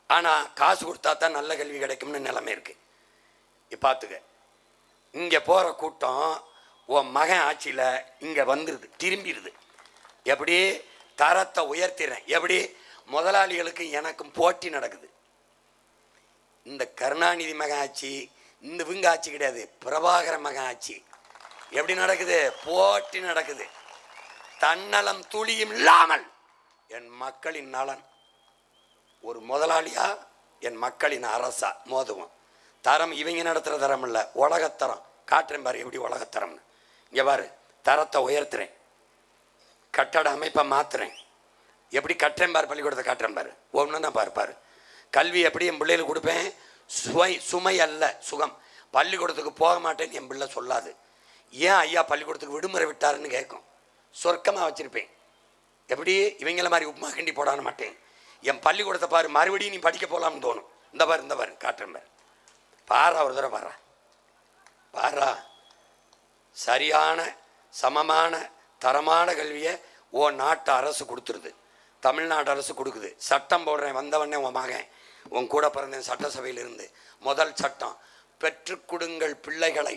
ஆனால் காசு கொடுத்தா தான் நல்ல கல்வி கிடைக்கும்னு நிலைமை இருக்கு. பார்த்துக்க, இங்கே போகிற கூட்டம் உன் மகன் ஆட்சியில் இங்கே வந்துடுது, திரும்பிடுது. எப்படி தரத்தை உயர்த்திறேன், எப்படி முதலாளிகளுக்கு எனக்கும் போட்டி நடக்குது. இந்த கருணாநிதி மகன் ஆட்சி, இந்த இவங்க ஆட்சி கிடையாது, பிரபாகர மகன் ஆட்சி. எப்படி நடக்குது? போட்டி நடக்குது. தன்னலம் துளியும் இல்லாமல் என் மக்களின் நலன், ஒரு முதலாளியா என் மக்களின் அரசா மோதுவோம். தரம் இவங்க நடத்துகிற தரம் இல்லை, உலகத்தரம். காட்டுறேன் பாரு எப்படி உலகத்தரம்னு. இங்கே பாரு, தரத்தை உயர்த்துறேன், கட்டட அமைப்பை மாற்றுறேன். எப்படி கட்டுறேன் பாரு, பள்ளிக்கூடத்தை காட்டுறேன் பாரு. ஒன்று தான் பாரு. கல்வி எப்படி என் பிள்ளைகளுக்கு கொடுப்பேன்? சுமை அல்ல, சுகம். பள்ளிக்கூடத்துக்கு போக மாட்டேன்னு என் பிள்ளை சொல்லாது. ஏன் ஐயா பள்ளிக்கூடத்துக்கு விடுமுறை விட்டாருன்னு கேட்கும். சொர்க்கமாக வச்சுருப்பேன். எப்படி இவங்கள மாதிரி உப்புமா கிண்டி போடான மாட்டேன். என் பள்ளிக்கூடத்தை பாரு, மறுபடியும் நீ படிக்க போகலாம்னு தோணும். இந்த பாரு காட்டுறேன் பாரு. பாரா ஒரு தடவை பாரா. சரியான சமமான தரமான கல்வியை ஓ நாட்டு அரசு கொடுத்துருது, தமிழ்நாடு அரசு கொடுக்குது. சட்டம் போடுறேன் வந்தவொடனே உன் மகன் உன் கூட பிறந்தேன் சட்டசபையிலிருந்து முதல் சட்டம், பெற்றுக் கொடுங்கள் பிள்ளைகளை,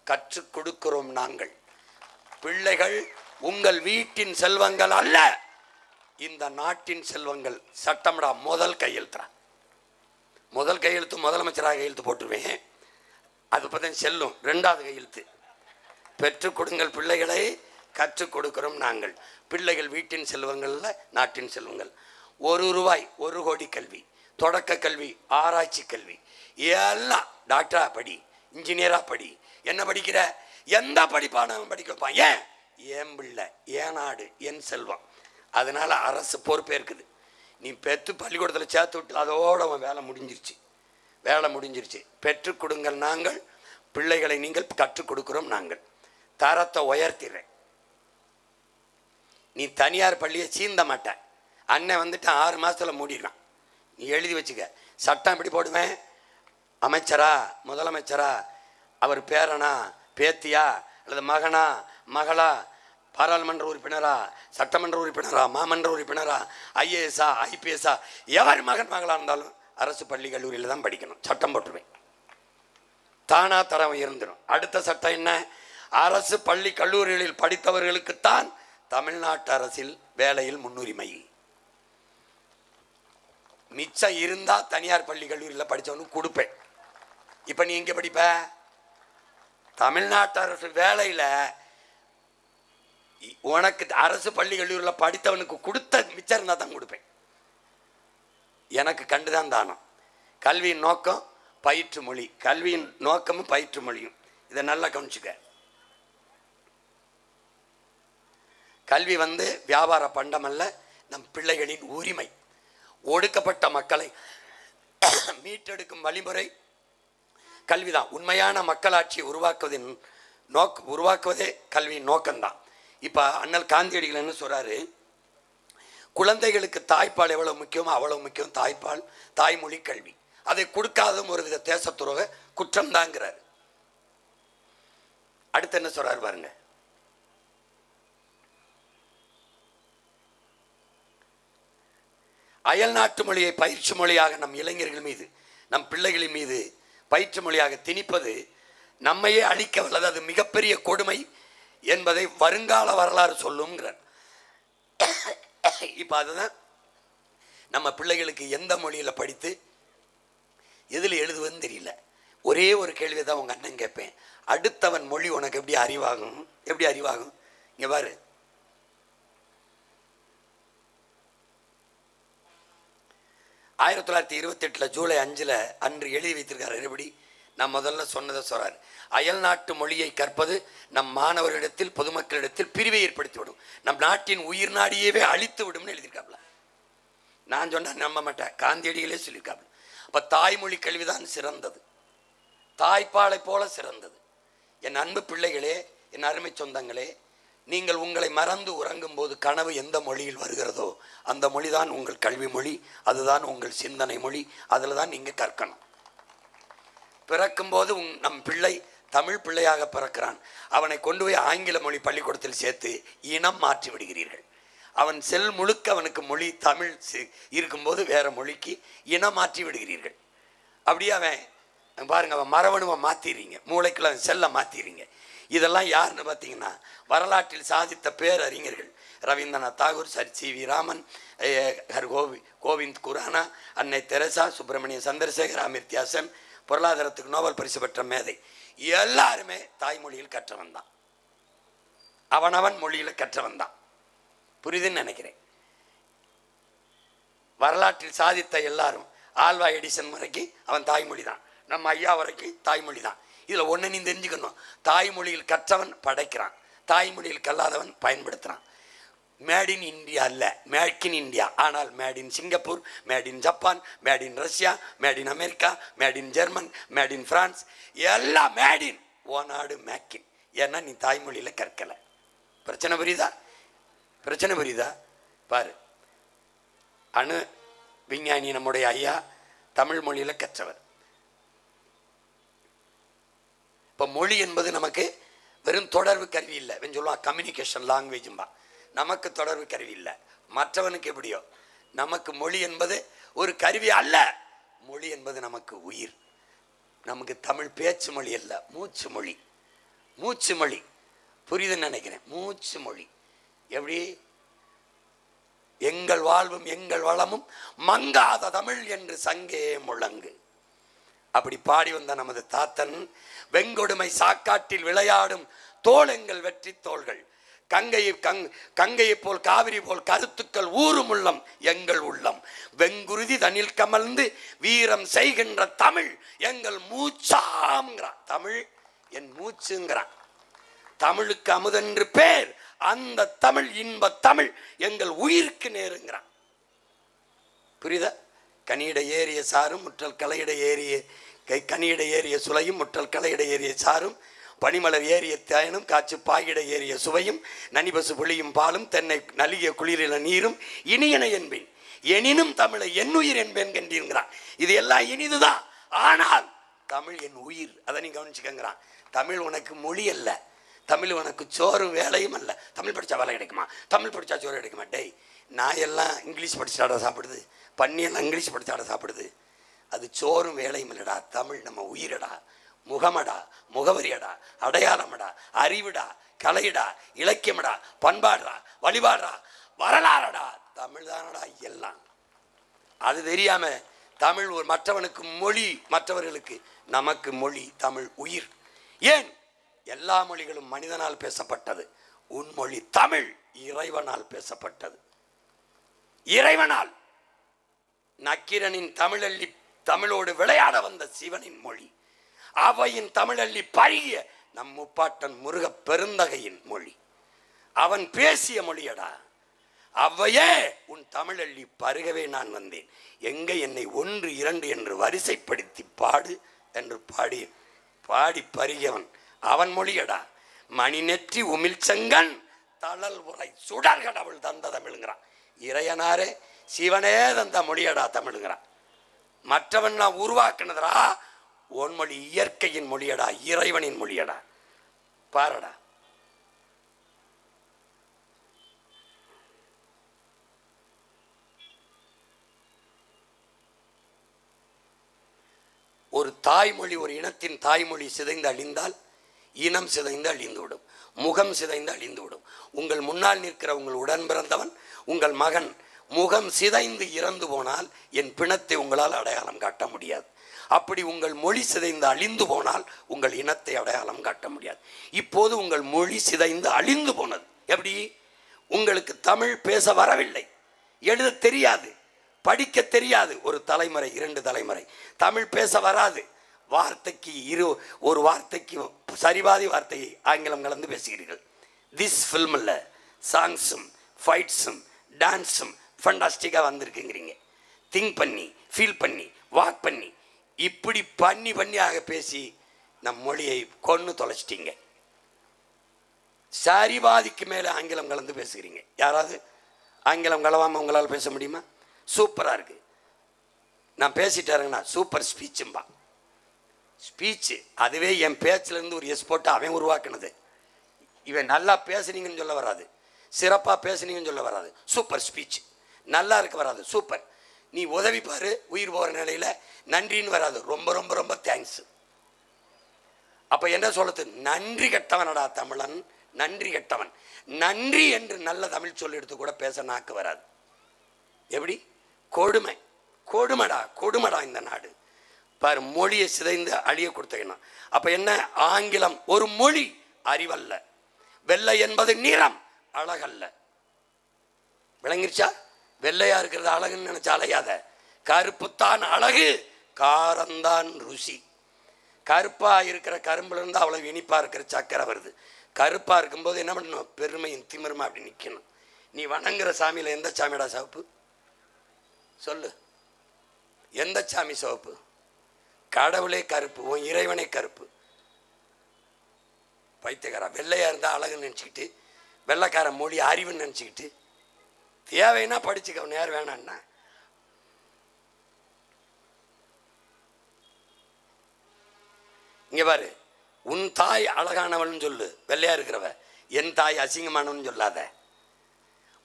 கற்றுக் கொடுக்கிறோம் நாங்கள். பிள்ளைகள் உங்கள் வீட்டின் செல்வங்கள் அல்ல, இந்த நாட்டின் செல்வங்கள். சட்டம்டா. முதல் கையெழுத்துறா. முதல் கையெழுத்து முதலமைச்சராக கையெழுத்து போட்டுருவேன், அது பார்த்தா செல்லும். ரெண்டாவது கையெழுத்து, பெற்றுக் கொடுங்கள் பிள்ளைகளை, கற்றுக் கொடுக்கிறோம் நாங்கள். பிள்ளைகள் வீட்டின் செல்வங்கள்ல நாட்டின் செல்வங்கள். ₹1 1 கோடி கல்வி, தொடக்க கல்வி, ஆராய்ச்சி கல்வி, எல்லாம். டாக்டரா படி, இன்ஜினியரா படி, என்ன படிக்கிற, எந்த படிப்பானவன் படிக்க வைப்பான். ஏன்? என் பிள்ளை, என் நாடு, என் செல்வம். அதனால அரசு பொறுப்பேற்குது. நீ பெற்று பள்ளிக்கூடத்தில் சேர்த்து விட்டு அதோட அவன் வேலை முடிஞ்சிருச்சு, வேலை முடிஞ்சிருச்சு. பெற்றுக் கொடுங்கள் நாங்கள், பிள்ளைகளை நீங்கள் கற்றுக் கொடுக்கிறோம் நாங்கள். தரத்தை உயர்த்திடுறேன். நீ தனியார் பள்ளியை சீந்த மாட்டேன். அண்ணன் வந்துட்டு 6 மாதத்தில் மூடிடலாம். நீ எழுதி வச்சுக்க. சட்டம் எப்படி போடுவேன்? அமைச்சரா, முதலமைச்சரா, அவர் பேரனா, பேத்தியா, அல்லது மகனா, மகளா, பாராளுமன்ற உறுப்பினரா, சட்டமன்ற உறுப்பினரா, மாமன்ற உறுப்பினரா, ஐஏஎஸ்ஸா, ஐபிஎஸ்ஸா, எவர் மகன் மகளாக இருந்தாலும் அரசு பள்ளி கல்லூரியில் தான் படிக்கணும். சட்டம் போட்டுருவேன். தானா தரம் உயர்ந்துடும். அடுத்த சட்டம் என்ன? அரசு பள்ளி கல்லூரிகளில் படித்தவர்களுக்குத்தான் தமிழ்நாட்டு அரசில் வேலையில் முன்னுரிமை. மிச்சம் இருந்தா தனியார் பள்ளி கல்லூரியில் படித்தவனுக்கு கொடுப்பேன். இப்போ நீ எங்கே படிப்ப? தமிழ்நாட்டு அரசு வேலையில் உனக்கு அரசு பள்ளி கல்லூரியில் படித்தவனுக்கு கொடுத்த மிச்சம் இருந்தால் தான் கொடுப்பேன். எனக்கு கண்டுதான் தானம். கல்வியின் நோக்கம் பயிற்று மொழி, கல்வியின் நோக்கமும் பயிற்று மொழியும். இதை நல்லா கவனிச்சுக்க. கல்வி வியாபார பண்டம் அல்ல, நம் பிள்ளைகளின் உரிமை. ஒடுக்கப்பட்ட மக்களை மீட்டெடுக்கும் வழிமுறை கல்விதான். உண்மையான மக்களாட்சியை உருவாக்குவதே கல்வியின் நோக்கம்தான். இப்போ அண்ணல் காந்தியடிகள் என்ன சொல்றாரு? குழந்தைகளுக்கு தாய்ப்பால் எவ்வளவு முக்கியமோ அவ்வளவு முக்கியம் தாய்ப்பால், தாய்மொழி கல்வி. அதை கொடுக்காதும் ஒரு வித தேசத்துறவ குற்றம் தாங்கிறார். அடுத்து என்ன சொல்றாரு பாருங்க. அயல் நாட்டு மொழியை பயிற்சி மொழியாக நம் இளைஞர்கள் மீது, நம் பிள்ளைகளின் மீது பயிற்று மொழியாக திணிப்பது நம்மையே அழிக்க வல்லது. அது மிகப்பெரிய கொடுமை என்பதை வருங்கால வரலாறு சொல்லுங்கிறார். இப்போ அதுதான் நம்ம பிள்ளைகளுக்கு எந்த மொழியில் படித்து எதில் எழுதுவதுன்னு தெரியல. ஒரே ஒரு கேள்வி தான் உங்கள் அண்ணன் கேட்பேன். அடுத்தவன் மொழி உனக்கு எப்படி அறிவாகும்? எப்படி அறிவாகும்? இங்கே பாரு, 1928 ஜூலை 5 அன்று எழுதி வைத்திருக்காரு. எப்படி? நான் முதல்ல சொன்னதை சொல்றாரு. அயல் நாட்டு மொழியை கற்பது நம் மாணவர்களிடத்தில், பொதுமக்களிடத்தில் பிரிவை ஏற்படுத்திவிடும், நம் நாட்டின் உயிர் நாடியவே அழித்து விடும்னு எழுதியிருக்காப்ல. நான் சொன்னா நம்ப மாட்டேன், காந்தியடிகளே சொல்லியிருக்காப்ல. அப்ப தாய்மொழி கல்விதான் சிறந்தது, தாய்ப்பாலை போல சிறந்தது. என் அன்பு பிள்ளைகளே, என் அருமை சொந்தங்களே, நீங்கள் உங்களை மறந்து உறங்கும் போது கனவு எந்த மொழியில் வருகிறதோ அந்த மொழிதான் உங்கள் கல்வி மொழி, அதுதான் உங்கள் சிந்தனை மொழி. அதில் தான் நீங்கள் கற்கணும். பிறக்கும்போது நம் பிள்ளை தமிழ் பிள்ளையாக பிறக்கிறான். அவனை கொண்டு போய் ஆங்கில மொழி பள்ளிக்கூடத்தில் சேர்த்து இனம் மாற்றி விடுகிறீர்கள். அவன் செல் முழுக்க அவனுக்கு மொழி தமிழ் இருக்கும்போது வேற மொழிக்கு இனம் மாற்றி விடுகிறீர்கள். அப்படியே அவன் பாருங்க, அவன் மரபணுவை மாற்றிடுறீங்க, மூளைக்குள்ள அவன் செல்லை மாற்றிடுறீங்க. இதெல்லாம் யாருன்னு பார்த்தீங்கன்னா வரலாற்றில் சாதித்த பேரறிஞர்கள். Rabindranath Tagore, sir C V. ராமன், கோவிந்த் குரானா, அன்னை தெரசா, சுப்பிரமணிய சந்திரசேகர், அமிர்த்யா சென், பொருளாதாரத்துக்கு நோபல் பரிசு பெற்ற மேதை, எல்லாருமே தாய்மொழியில் கற்றவன் தான். அவனவன் மொழியில் கற்றவன் தான். புரியுதுன்னு நினைக்கிறேன். வரலாற்றில் சாதித்த எல்லாரும், ஆல்வா எடிசன் வரைக்கும் அவன் தாய்மொழி தான், நம்ம ஐயா வரைக்கும் தாய்மொழி தான். இதில் ஒன்று நீ தெரிஞ்சுக்கணும், தாய்மொழியில் கற்றவன் படைக்கிறான், தாய்மொழியில் கல்லாதவன் பயன்படுத்துகிறான். மேட் இன் இந்தியா இல்லை, மேக் இன் இந்தியா. ஆனால் made in Singapore, made in Japan, made in Russia, made in America, made in German, made in France, எல்லாம் மேட் இன் ஓ நாடு மேக்கின். ஏன்னா நீ தாய்மொழியில் கற்கலை. பிரச்சனை புரியுதா? பிரச்சனை புரியுதா? பாரு, அணு விஞ்ஞானி நம்முடைய ஐயா தமிழ் மொழியில் கற்றவர். இப்போ மொழி என்பது நமக்கு வெறும் தொடர்பு கருவி இல்லை. சொல்லுவான் கம்யூனிகேஷன் லாங்குவேஜும்பா. நமக்கு தொடர்பு கருவி இல்லை, மற்றவனுக்கு எப்படியோ. நமக்கு மொழி என்பது ஒரு கருவி அல்ல, மொழி என்பது நமக்கு உயிர். நமக்கு தமிழ் பேச்சு மொழி அல்ல, மூச்சு மொழி. மூச்சு மொழி. புரியுதுன்னு நினைக்கிறேன். மூச்சு மொழி. எப்படி? எங்கள் வாழ்வும் எங்கள் வளமும் மங்காத தமிழ் என்று சங்கே முழங்கு. அப்படி பாடி வந்த நமது தாத்தன், வெங்கொடுமை சாக்காட்டில் விளையாடும் தோள் எங்கள் வெற்றி தோள்கள், கங்கையை போல் காவிரி போல் கருத்துக்கள் ஊறும் உள்ளம் எங்கள் உள்ளம், வெங்குருதி தனில் கமழ்ந்து வீரம் செய்கின்ற தமிழ் எங்கள் மூச்சாங்கிறான். தமிழ் என் மூச்சுங்கிறான். தமிழுக்கு அமுதென்று பேர், அந்த தமிழ் இன்ப தமிழ் எங்கள் உயிருக்கு நேருங்கிறான். புரியுதா? கனியிட ஏறிய சாரும் முற்றல் கலையிட ஏறிய கனியிட ஏறிய சுளையும் முற்றல் கலையிட ஏறிய சாரும், பனிமலர் ஏறிய தேனும் காய்ச்சி பாயிட ஏறிய சுவையும், நனிபசு புளியும் பாலும் தென்னை நலிய குளிரில நீரும் இனியன என்பேன், எனினும் தமிழை என் உயிர் என்பேன் கண்டீங்கிறான். இது எல்லாம் இனிதுதான், ஆனால் தமிழ் என் உயிர். அதை நீ கவனிச்சுக்கங்கிறான். தமிழ் உனக்கு மொழி அல்ல, தமிழ் உனக்கு சோறும் வேலையும் அல்ல. தமிழ் படித்தா வேலை கிடைக்குமா? தமிழ் படித்தா சோறு கிடைக்குமா? டேய், நாயெல்லாம் இங்கிலீஷ் படிச்சாட சாப்பிடுது, பன்னியெல்லாம் இங்கிலீஷ் படிச்சாட சாப்பிடுது. அது சோறும் வேலையும் இல்லைடா. தமிழ் நம்ம உயிரடா, முகமடா, முகவரியடா, அடையாளமடா, அறிவுடா, கலையடா, இலக்கியமடா, பண்பாடுடா, வழிபாடுடா, வரலாறடா. தமிழ் தானடா எல்லாம். அது தெரியாம தமிழ் ஒரு மற்றவனுக்கு மொழி, மற்றவர்களுக்கு நமக்கு மொழி. தமிழ் உயிர். ஏன்? எல்லா மொழிகளும் மனிதனால் பேசப்பட்டது. உன் மொழி தமிழ் இறைவனால் பேசப்பட்டது. இறைவனால். நக்கீரனின் தமிழள்ளி தமிழோடு விளையாட வந்த சிவனின் மொழி. அவையின் தமிழள்ளி பழகிய நம் முப்பாட்டன் முருக பெருந்தகையின் மொழி. அவன் பேசிய மொழியடா. அவ்வையே உன் தமிழள்ளி பருகவே நான் வந்தேன். எங்கே என்னை 1 2 என்று வரிசைப்படுத்தி பாடு என்று பாடி பாடி பருகியவன் அவன் மொழியடா. மணி நெற்றி உமிழ்ச்சங்கன் தளல் உரை சுடர் கடவுள் தந்த தமிழ்ங்கிறான். இறையனாரே சிவனே தந்த மொழியடா தமிழ்ங்கிறான். மற்றவன் நான் உருவாக்குனதா, உன் மொழி இயற்கையின் மொழியடா, இறைவனின் மொழியடா. பாரடா. ஒரு தாய்மொழி, ஒரு இனத்தின் தாய்மொழி சிதைந்து அழிந்தால் இனம் சிதைந்து அழிந்துவிடும், முகம் சிதைந்து அழிந்துவிடும். உங்கள் முன்னால் நிற்கிற உங்கள் உடன் பிறந்தவன், உங்கள் மகன் முகம் சிதைந்து இறந்து போனால் என் பிணத்தை உங்களால் அடையாளம் காட்ட முடியாது. அப்படி உங்கள் மொழி சிதைந்து அழிந்து போனால் உங்கள் இனத்தை அடையாளம் காட்ட முடியாது. இப்போது உங்கள் மொழி சிதைந்து அழிந்து போனது. எப்படி? உங்களுக்கு தமிழ் பேச வரவில்லை, எழுத தெரியாது, படிக்க தெரியாது. ஒரு தலைமுறை 2 தலைமுறை தமிழ் பேச வராது. வார்த்தைக்கு ஒரு வார்த்தைக்கு சரிபாதி வார்த்தையை ஆங்கிலம் கலந்து பேசுகிறீர்கள். திஸ் ஃபில்மில் சாங்ஸும் ஃபைட்ஸும் டான்ஸும் ஃபண்டாஸ்டிக்காக வந்திருக்குங்கிறீங்க. திங்க் பண்ணி, ஃபீல் பண்ணி, வாக் பண்ணி, இப்படி பண்ணி ஆக பேசி நம் மொழியை கொன்று தொலைச்சிட்டீங்க. சரிபாதிக்கு மேலே ஆங்கிலம் கலந்து பேசுகிறீங்க. யாராவது ஆங்கிலம் கலவாமல் உங்களால் பேச முடியுமா? சூப்பராக இருக்கு, நான் பேசிட்டாருங்கண்ணா சூப்பர் ஸ்பீச்சும்பா. ஸ்பீச்சு அதுவே என் பேச்சிலேருந்து ஒரு எஸ்போர்ட்டை அவன் உருவாக்குனது. இவன் நல்லா பேசுனீங்கன்னு சொல்ல வராது, சிறப்பாக பேசுனீங்கன்னு சொல்ல வராது. சூப்பர் ஸ்பீச் நல்லா இருக்க வராது, சூப்பர். நீ உதவி பாரு, உயிர் போகிற நிலையில் நன்றின்னு வராது, ரொம்ப ரொம்ப ரொம்ப தேங்க்ஸ். அப்போ என்ன சொல்லுது? நன்றி கெட்டவனடா தமிழன், நன்றி கெட்டவன். நன்றி என்று நல்ல தமிழ் சொல்லி எடுத்து கூட பேச நாக்கு வராது. எப்படி? கொடுமை, கொடுமடா, கொடுமடா இந்த நாடு. பாரு, மொழியை சிதைந்து அழிய கொடுத்தீங்கன்னா அப்போ என்ன? ஆங்கிலம் ஒரு மொழி, அறிவல்ல. வெள்ளை என்பது நிறம், அழகல்ல. விளங்கிருச்சா? வெள்ளையா இருக்கிறது அழகுன்னு நினைச்சா அலையாத. கருப்புத்தான் அழகு, காரம்தான் ருசி. கருப்பா இருக்கிற கரும்புல இருந்து அவ்வளவு இனிப்பா இருக்கிற சக்கரை வருது. கருப்பா இருக்கும்போது என்ன பண்ணணும்? பெருமையும் திமிருமா அப்படி நிற்கணும். நீ வணங்குற சாமியில் எந்த சாமியோட சிவப்பு சொல்லு? எந்த சாமி சிவப்பு? கடவுளே கருப்பு, உன் இறைவனே கருப்பு. பைத்தியக்காரா. வெள்ளையா இருந்தா அழகுன்னு நினச்சிக்கிட்டு, வெள்ளைக்கார மொழி அறிவுன்னு நினச்சிக்கிட்டு, தேவைன்னா படிச்சுக்க, நேரம் வேணான்னா. இங்க பாரு, உன் தாய் அழகானவள்னு சொல்லு, வெள்ளையா இருக்கிறவ. என் தாய் அசிங்கமானவன்னு சொல்லாத.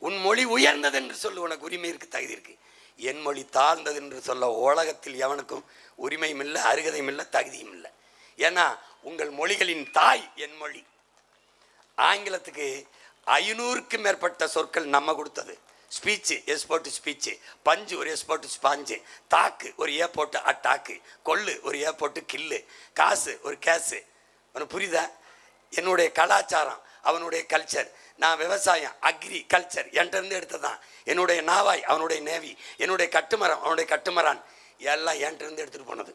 உன் மொழி உயர்ந்தது என்று சொல்லு, உனக்கு உரிமை இருக்கு, தகுதி இருக்கு. என் மொழி தாழ்ந்தது என்று சொல்ல உலகத்தில் எவனுக்கும் உரிமையும் இல்லை, அருகதையும் இல்லை, தகுதியும் இல்லை. ஏன்னா உங்கள் மொழிகளின் தாய் என் மொழி. ஆங்கிலத்துக்கு 500க்கும் மேற்பட்ட சொற்கள் நம்ம கொடுத்தது. ஸ்பீச்சு எஸ் போட்டு ஸ்பீச்சு, பஞ்சு ஒரு எஸ் போட்டு ஸ்பாஞ்சு, தாக்கு ஒரு ஏ போட்டு அட்டாக்கு, கொள்ளு ஒரு ஏ போட்டு கில்லு, காசு ஒரு கேஸு. அவனுக்கு புரியுதா? என்னுடைய கலாச்சாரம் அவனுடைய கல்ச்சர், நான் விவசாயம் அக்ரி கல்ச்சர் என்கிட்ட இருந்து எடுத்ததான். என்னுடைய நாவாய் அவனுடைய நேவி, என்னுடைய கட்டுமரம் அவனுடைய கட்டுமரான், எல்லாம் என்கிட்ட இருந்து எடுத்துகிட்டு போனது.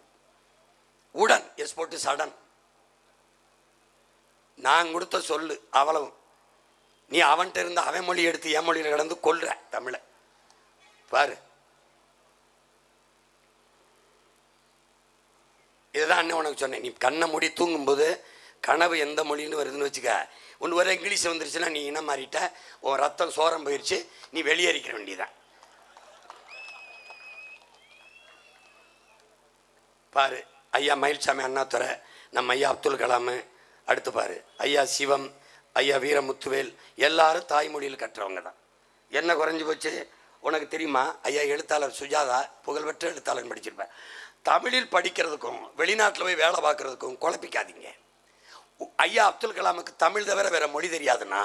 உடன் எஸ் போட்டு சடன், நான் கொடுத்த சொல்லு அவ்வளவு. நீ அவன்கிட்ட இருந்து அவன் மொழி எடுத்து என் மொழியில் கடந்து கொள்ற தமிழை பாரு. இதுதான் அண்ணன் உனக்கு சொன்னேன். நீ கண்ணை மூடி தூங்கும்போது கனவு எந்த மொழின்னு வருதுன்னு வச்சுக்க, ஒன்று வர இங்கிலீஷ் வந்துருச்சுன்னா நீ இனம் மாறிட்ட, உன் ரத்தம் சோரம் போயிடுச்சு, நீ வெளியேறிக்கிற வேண்டியதான். பாரு, ஐயா மயில்சாமி அண்ணாதுரை, நம்ம ஐயா அப்துல் கலாம், அடுத்து பாரு ஐயா சிவம், ஐயா வீரமுத்துவேல், எல்லாரும் தாய்மொழியில் கட்டுறவங்க தான். என்ன குறைஞ்சி போச்சு உனக்கு தெரியுமா? ஐயா எழுத்தாளர் சுஜாதா, புகழ்பெற்ற எழுத்தாளர் படிச்சிருப்பேன். தமிழில் படிக்கிறதுக்கும் வெளிநாட்டில் போய் வேலை பார்க்குறதுக்கும் குழப்பிக்காதீங்க. ஐயா அப்துல் கலாமுக்கு தமிழ் தவிர வேற மொழி தெரியாதுன்னா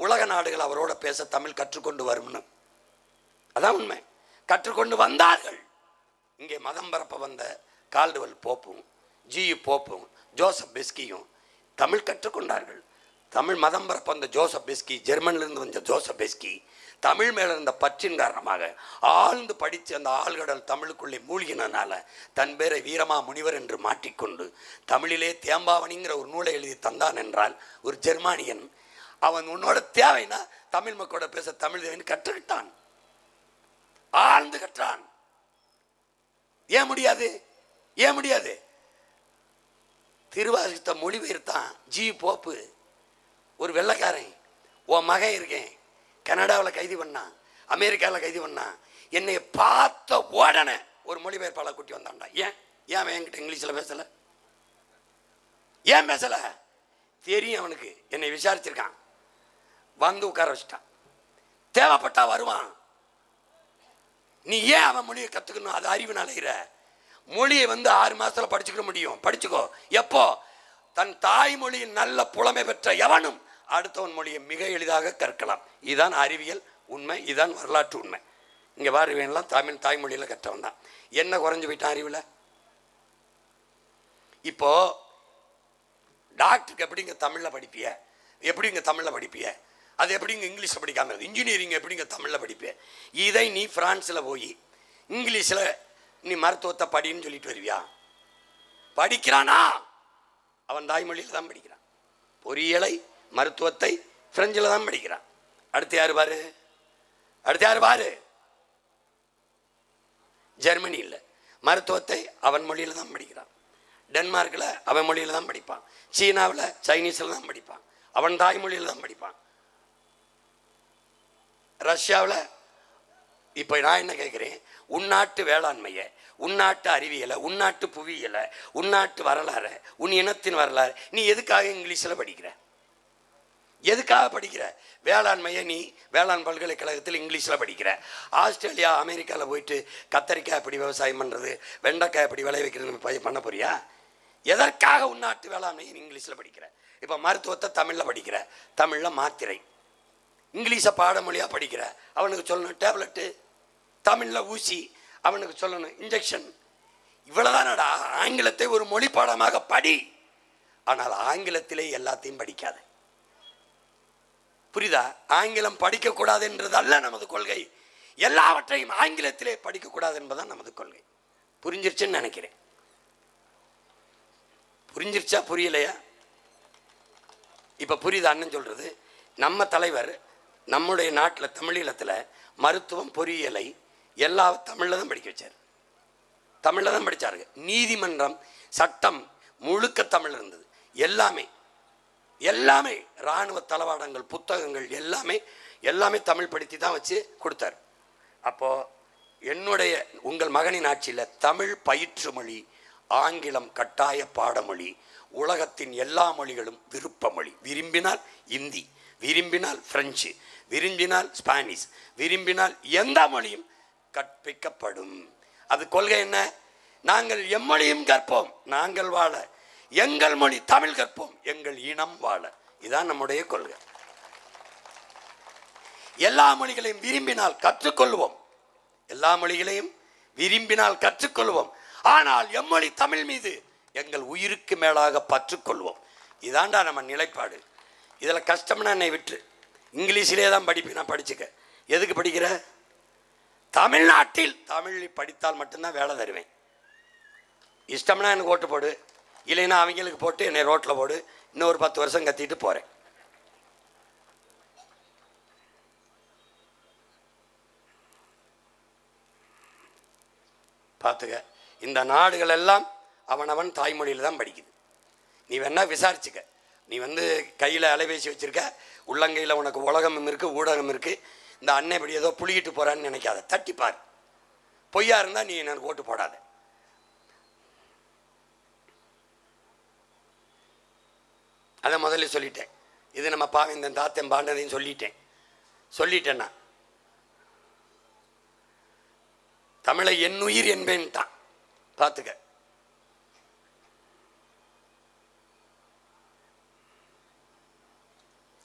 உலக நாடுகள் அவரோட பேச தமிழ் கற்றுக்கொண்டு வரும்னு. அதான் உண்மை. கற்றுக்கொண்டு வந்தார்கள். இங்கே மதம் பரப்ப வந்த கால்டுவெல் போப்பும் ஜி போப்பும் ஜோசப் பெஸ்கியும் தமிழ் கற்றுக்கொண்டார்கள். தமிழ் மதம் பரப்ப வந்த ஜோசப் பெஸ்கி, ஜெர்மனிலிருந்து வந்த ஜோசப் பெஸ்கி, தமிழ் மேலே இருந்த பற்றின் காரணமாக ஆழ்ந்து படித்து அந்த ஆழ்கடல் தமிழுக்குள்ளே மூழ்கினால தன் பேரை வீரமா முனிவர் என்று மாற்றிக்கொண்டு தமிழிலே தேம்பாவணிங்கிற ஒரு நூலை எழுதி தந்தான் என்றால் ஒரு ஜெர்மானியன். அவன் உன்னோட தேவைன்னா தமிழ் மக்களோட பேச தமிழ் தேவைன்னு கற்றுக்கிட்டான், ஆழ்ந்து கற்றான். ஏன் முடியாது? ஏன் முடியாது? திருவாசகத்தை மொழிபெயர்த்தான் ஜி போப்பு, ஒரு வெள்ளைக்காரன். உன் மகன் இருக்கேன், கனடாவில் கைது பண்ணான், அமெரிக்காவில் கைது பண்ணான். என்னை பார்த்த உடனே ஒரு மொழிபெயர்ப்பாளர் கூட்டி வந்தான்டா. ஏன் ஏன் அவன் என்கிட்ட இங்கிலீஷில் பேசலை? ஏன் பேசலை? தெரியும் அவனுக்கு, என்னை விசாரிச்சிருக்கான், வந்து உட்கார வச்சுட்டான். தேவைப்பட்டா வருவான். நீ ஏன் அவன் மொழியை கற்றுக்கணும்? அது அறிவு அலைகிற மொழியை 6 மாதத்தில் படிச்சுக்க முடியும். படிச்சுக்கோ. எப்போ? தன் தாய்மொழியின் நல்ல புலமை பெற்ற எவனும் அடுத்தவன் மொழியை மிக எளிதாக கற்கலாம். இதுதான் அறிவியல் உண்மை, இதுதான் வரலாற்று உண்மை. இங்கே வாருவெல்லாம் தாய்மொழியில் கற்றவன் தான். என்ன குறைஞ்சு போயிட்டான் அறிவில்? இப்போ டாக்டருக்கு எப்படிங்க தமிழில் படிப்பிய? எப்படிங்க தமிழில் படிப்பிய? அது எப்படிங்க இங்கிலீஷில் படிக்காமல்? இன்ஜினியரிங் எப்படிங்க தமிழில் படிப்பிய? இதை நீ பிரான்ஸில் போய் இங்கிலீஷில் நீ மருத்துவத்தை படின்னு சொல்லிட்டு வருவியா? படிக்கிறானா? அவன் தாய்மொழியில் தான் படிக்கிறான். பொறியியலை மருத்துவத்தை பிரெஞ்சில் தான் படிக்கிறான். அடுத்து யாரு பாரு? அடுத்து யாரு பாரு? ஜெர்மனியில் மருத்துவத்தை அவன் மொழியில் தான் படிக்கிறான். டென்மார்க்கில் அவன் மொழியில் தான் படிப்பான். சீனாவில் சைனீஸில் தான் படிப்பான். அவன் தாய்மொழியில் தான் படிப்பான். ரஷ்யாவில் இப்போ நான் என்ன கேட்குறேன், உள்நாட்டு வேளாண்மையை, உள்நாட்டு அறிவியலை, உள்நாட்டு புவியியலை, உள்நாட்டு வரலாறு, உன் இனத்தின் வரலாறு நீ எதுக்காக இங்கிலீஷில் படிக்கிற? எதுக்காக படிக்கிற? வேளாண்மையை நீ வேளாண் பல்கலைக்கழகத்தில் இங்கிலீஷில் படிக்கிற. ஆஸ்திரேலியா அமெரிக்காவில் போயிட்டு கத்தரிக்காய் எப்படி விவசாயம் பண்ணுறது, வெண்டைக்காய் எப்படி விளை வைக்கிறது பண்ண போறியா? எதற்காக உள்நாட்டு வேளாண்மையை நீ இங்கிலீஷில் படிக்கிற? இப்போ மருத்துவத்தை தமிழில் படிக்கிற, தமிழில் மாத்திரை, இங்கிலீஷை பாடமொழியாக படிக்கிற. அவனுக்கு சொல்லணும் டேப்லெட்டு, தமிழில் ஊசி, அவனுக்கு சொல்லணும் இன்ஜெக்ஷன். இவ்வளவுதானடா. ஆங்கிலத்தை ஒரு மொழி பாடமாக படி, ஆனால் ஆங்கிலத்திலே எல்லாத்தையும் படிக்காத. புரியுதா? ஆங்கிலம் படிக்கக்கூடாது என்றது அல்ல நமது கொள்கை. எல்லாவற்றையும் ஆங்கிலத்திலே படிக்கக்கூடாது என்பதுதான் நமது கொள்கை. புரிஞ்சிருச்சுன்னு நினைக்கிறேன். புரிஞ்சிருச்சா புரியலையா? இப்போ புரியுதா அண்ணன் சொல்றது? நம்ம தலைவர் நம்முடைய நாட்டில் தமிழீழத்தில் மருத்துவம் பொறியியலை எல்லா தமிழில் தான் படிக்க வச்சார். தமிழில் தான் படித்தாருங்க. நீதிமன்றம் சட்டம் முழுக்க தமிழ் இருந்தது. எல்லாமே எல்லாமே இராணுவ தளவாடங்கள், புத்தகங்கள் எல்லாமே தமிழ் படித்து தான் வச்சு கொடுத்தார். அப்போது என்னுடைய உங்கள் மகனின் ஆட்சியில் தமிழ் பயிற்று மொழி, ஆங்கிலம் கட்டாய பாடமொழி, உலகத்தின் எல்லா மொழிகளும் விருப்ப மொழி. விரும்பினால் இந்தி, விரும்பினால் பிரெஞ்சு, விரும்பினால் ஸ்பானிஷ், விரும்பினால் எந்த மொழியும் கற்பிக்கப்படும். அது கொள்கை என்ன? நாங்கள் எம்மொழியும் கற்போம், நாங்கள் வாழ. எங்கள் மொழி தமிழ் கற்போம், எங்கள் இனம் வாழ. இதுதான் நம்முடைய கொள்கை. எல்லா மொழிகளையும் விரும்பினால் கற்றுக்கொள்வோம், எல்லா மொழிகளையும் விரும்பினால் கற்றுக்கொள்வோம். ஆனால் எம்மொழி தமிழ் மீது எங்கள் உயிருக்கு மேலாக பற்றுக்கொள்வோம். இதாண்டா நம்ம நிலைப்பாடு. இதில் கஷ்டம்னா என்னை விட்டு இங்கிலீஷிலே தான் படிப்பேன். நான் படிச்சுக்க. எதுக்கு படிக்கிற? தமிழ்நாட்டில் தமிழில் படித்தால் மட்டும்தான் வேலை தருவேன். இஷ்டம்னா எனக்கு ஓட்டு போடு, இல்லைன்னா அவங்களுக்கு போட்டு என்னை ரோட்டில் போடு. இன்னும் ஒரு 10 வருஷம் கத்திட்டு போகிறேன். பார்த்துக்க, இந்த நாடுகள் எல்லாம் அவனவன் தாய்மொழியில் தான் படிக்குது. நீ வேணா விசாரிச்சுக்க. நீ கையில் அலைபேசி வச்சுருக்க, உள்ளங்கையில் உனக்கு உலகமும் இருக்குது, ஊடகம் இருக்குது. இந்த அன்னை இப்படி ஏதோ புளிக்கிட்டு போகிறான்னு நினைக்காத, தட்டிப்பார். பொய்யா இருந்தால் நீ எனக்கு ஓட்டு போடாத. அதை முதல்ல சொல்லிட்டேன். இது நம்ம பாவேந்தன் தாத்தன் பாண்டதையும் சொல்லிட்டேன்னா தமிழை என் உயிர் என்பேன்ட்டான். பார்த்துக்க.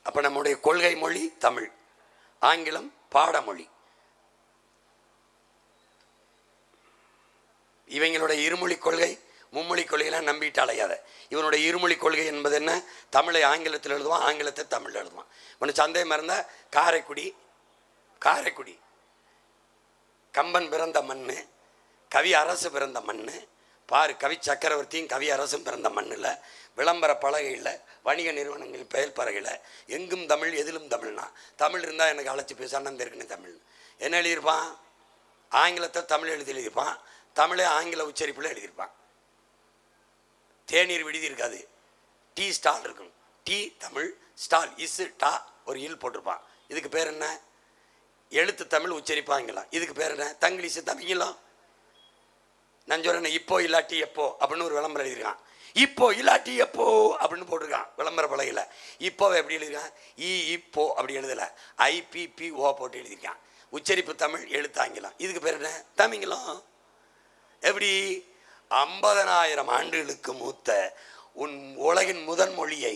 அப்போ நம்முடைய கொள்கை மொழி தமிழ், ஆங்கிலம் பாடமொழி. இவங்களுடைய இருமொழி கொள்கை மும்மொழி கொள்கையெல்லாம் நம்பிட்டு அலையாத. இவனுடைய இருமொழி கொள்கை என்பது என்ன? தமிழை ஆங்கிலத்தில் எழுதுவான், ஆங்கிலத்தை தமிழில் எழுதுவான். இவனு சந்தேகம் இருந்தால் காரைக்குடி கம்பன் பிறந்த மண், கவி அரசு பிறந்த மண். பாரு, கவி சக்கரவர்த்தியும் கவி அரசும் பிறந்த மண்ணில், விளம்பர பலகையில், வணிக நிறுவனங்கள் பெயர் பலகையில் எங்கும் தமிழ் எதிலும் தமிழ்னா, தமிழ் இருந்தால் எனக்கு அழைச்சி பேச அண்ணன் இருக்குன்னு தமிழ். என்ன எழுதியிருப்பான்? ஆங்கிலத்தை தமிழ் எழுதியிருப்பான், தமிழை ஆங்கில உச்சரிப்பில் எழுதியிருப்பான். தேநீர் விடுதி இருக்காது, டீ ஸ்டால் இருக்கும். டீ தமிழ், ஸ்டால் இசு டா ஒரு இல் போட்டிருப்பான். இதுக்கு பேர் என்ன? எழுத்து தமிழ், உச்சரிப்பாங்களாம். இதுக்கு பேர் என்ன? தங்கிலீஷு தமிழலாம். நான் சொல்றேன், இப்போ இல்லாட்டி எப்போ அப்படின்னு ஒரு விளம்பரம் எழுதியிருக்கான். இப்போ இல்லாட்டி எப்போ அப்படின்னு போட்டிருக்கான் விளம்பர பலகையில். இப்போ எப்படி எழுதியிருக்கான்? இப்போ அப்படி எழுதலை, IPPO போட்டு எழுதியிருக்கான். உச்சரிப்பு தமிழ், எழுத்து ஆங்கிலம். இதுக்கு பேர் என்ன? தமிழம். எப்படி? 50,000 ஆண்டுகளுக்கு மூத்த உன் உலகின் முதன் மொழியை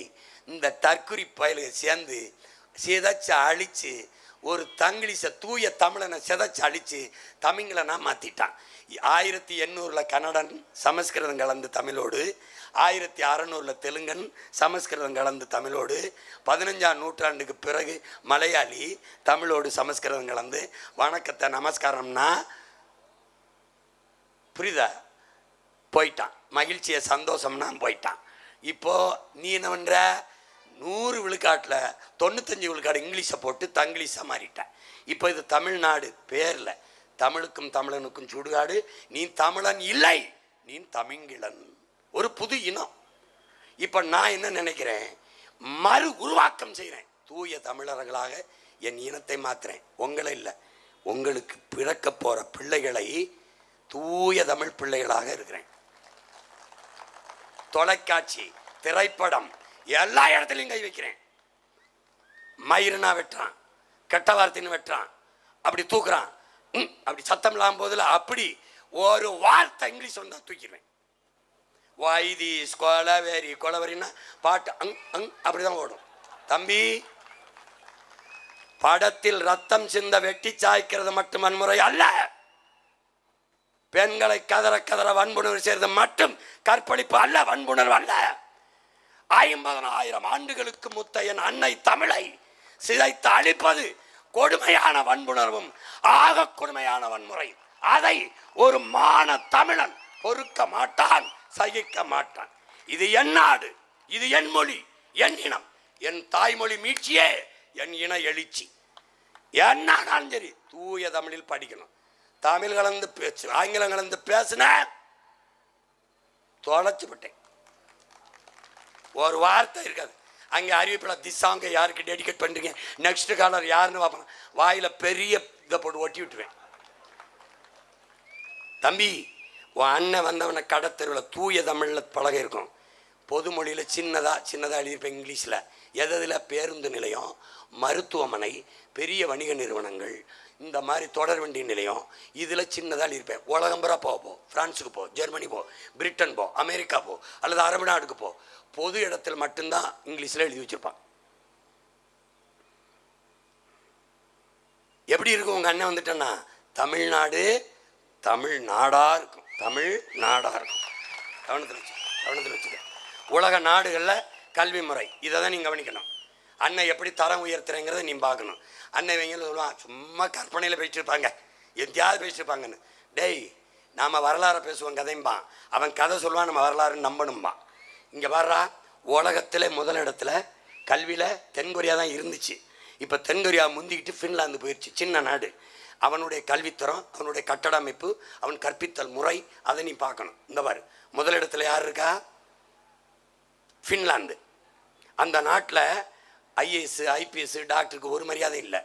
இந்த தற்குறி பயலுக்கு சேர்ந்து சிதைச்சு அழிச்சு ஒரு தங்கிலீஷை தூய தமிழனை சிதைச்சு அழிச்சு தமிழனா மாற்றிட்டான். 1800 கன்னடன் சமஸ்கிருதம் கலந்து தமிழோடு, 1600 தெலுங்கன் சமஸ்கிருதம் கலந்து தமிழோடு, 15ஆம் நூற்றாண்டுக்கு பிறகு மலையாளி தமிழோடு சமஸ்கிருதம் கலந்து வணக்கத்தை நமஸ்காரம்னா புரியுதா போயிட்டான். மகிழ்ச்சியை சந்தோஷம்னா போயிட்டான். இப்போது நீ என்ன பண்ணுற? 100 விழுக்காட்டில் 95 விழுக்காடு இங்கிலீஷை போட்டு தங்கிலீஷாக மாறிட்டேன். இப்போ இது தமிழ்நாடு பேரில் தமிழுக்கும் தமிழனுக்கும் சுடுகாடு. நீ தமிழன் இல்லை, நீ தமிங்கிலன், ஒரு புது இனம். இப்போ நான் என்ன நினைக்கிறேன்? மறு உருவாக்கம் செய்கிறேன். தூய தமிழர்களாக என் இனத்தை மாற்றுறேன். உங்களை இல்லை, உங்களுக்கு பிறக்க போகிற பிள்ளைகளை தூய தமிழ் பிள்ளைகளாக இருக்கிறேன். தொலைக்காட்சி, திரைப்படம் எல்லா இடத்துலையும் கை வைக்கிறேன். மயிருனா வெட்டுறான், கெட்ட வார்த்தைன்னு வெட்டுறான், அப்படி தூக்குறான், அப்படி சத்தம் இல்லாமல் போதில் அப்படி ஒரு வார்த்தை இங்கிலீஷ் வந்தால் தூக்கிடுவேன். வைதி கொலவேரி கொலவரின்னா பாட்டு அப்படிதான் ஓடும். தம்பி, படத்தில் ரத்தம் சிந்த வெட்டி சாய்க்கிறது மட்டும் வன்முறை அல்ல. பெண்களை கதற கதற வன்புணர்வு செய்வது மட்டும் கற்பழிப்பு அல்ல, வன்புணர்வு அல்ல. 50,000 ஆண்டுகளுக்கு முத்தைய அன்னை தமிழை சிதைத்து அழிப்பது கொடுமையான வன்புணர்வும் ஆக கொடுமையான வன்முறை. அதை ஒரு மான தமிழன் பொறுக்க மாட்டான், சகிக்க மாட்டான். இது என் நாடு, இது என் மொழி, என் இனம், என் தாய்மொழி மீட்சியே என் இன எழுச்சி. என்னாலும் சரி தூய தமிழில் படிக்கணும். தமிழ் கலந்து பேச்சு, ஆங்கிலம் கலந்து பேசுன தொலைச்சு விட்டேன். ஒரு வார்த்தை இருக்காது. அங்கே அறிவிப்பில் திஸ் சாங்கை யாருக்கு டெடிகேட் பண்ணுறீங்க, நெக்ஸ்ட் காலர் யாருன்னு பார்ப்பேன். வாயில் பெரிய இதை போட்டு ஒட்டி விட்டுருவேன். தம்பி, உன் அண்ணன் வந்தவனை கடத்தெருவில் தூய தமிழில் பழக இருக்கும். பொது மொழியில் சின்னதாக எழுதியிருப்பேன். இங்கிலீஷில் எதில் பேருந்து நிலையம், மருத்துவமனை, பெரிய வணிக நிறுவனங்கள், இந்த மாதிரி தொடர் வண்டி நிலையம், இதில் சின்னதாக எழுதியிருப்பேன். உலகம் பூரா போ, ஃப்ரான்ஸுக்கு போ, ஜெர்மனி போ, பிரிட்டன் போ, அமெரிக்கா போ, அல்லது அரபு நாடுக்கு போ. பொது இடத்துல மட்டும்தான் இங்கிலீஷில் எழுதி வச்சுருப்பான். எப்படி இருக்கும் உங்கள் அண்ணன் வந்துட்டேன்னா? தமிழ்நாடு தமிழ்நாடாக இருக்கும். தமிழ்நாடாக இருக்கும். கவனத்தில் வச்சுக்க. உலக நாடுகளில் கல்வி முறை இதை தான் நீங்கள் கவனிக்கணும். அண்ணன் எப்படி தரம் உயர்த்துறேங்கிறத நீ பார்க்கணும். அண்ணன் இவங்க சொல்லுவான், சும்மா கற்பனையில் பேசிட்டு இருப்பாங்க, எந்தியாவது பேசிட்டு இருப்பாங்கன்னு. டேய், நாம் வரலாறை பேசுவோம் கதைம்பான். அவன் கதை சொல்லுவான், நம்ம வரலாறுன்னு நம்பணும்பான். இங்கே வர்றா, உலகத்தில் முதலிடத்தில் கல்வியில் தென்கொரியா தான் இருந்துச்சு. இப்போ தென்கொரியா முந்திக்கிட்டு ஃபின்லாந்து போயிடுச்சு. சின்ன நாடு. அவனுடைய கல்வித்தரம், அவனுடைய கட்டட அமைப்பு, அவன் கற்பித்தல் முறை, அதை நீ பார்க்கணும். இந்த மாதிரி முதலிடத்தில் யார் இருக்கா? ஃபின்லாந்து. அந்த நாட்டில் ஐஏஎஸ் ஐபிஎஸ் டாக்டருக்கு ஒரு மரியாதை இல்லை.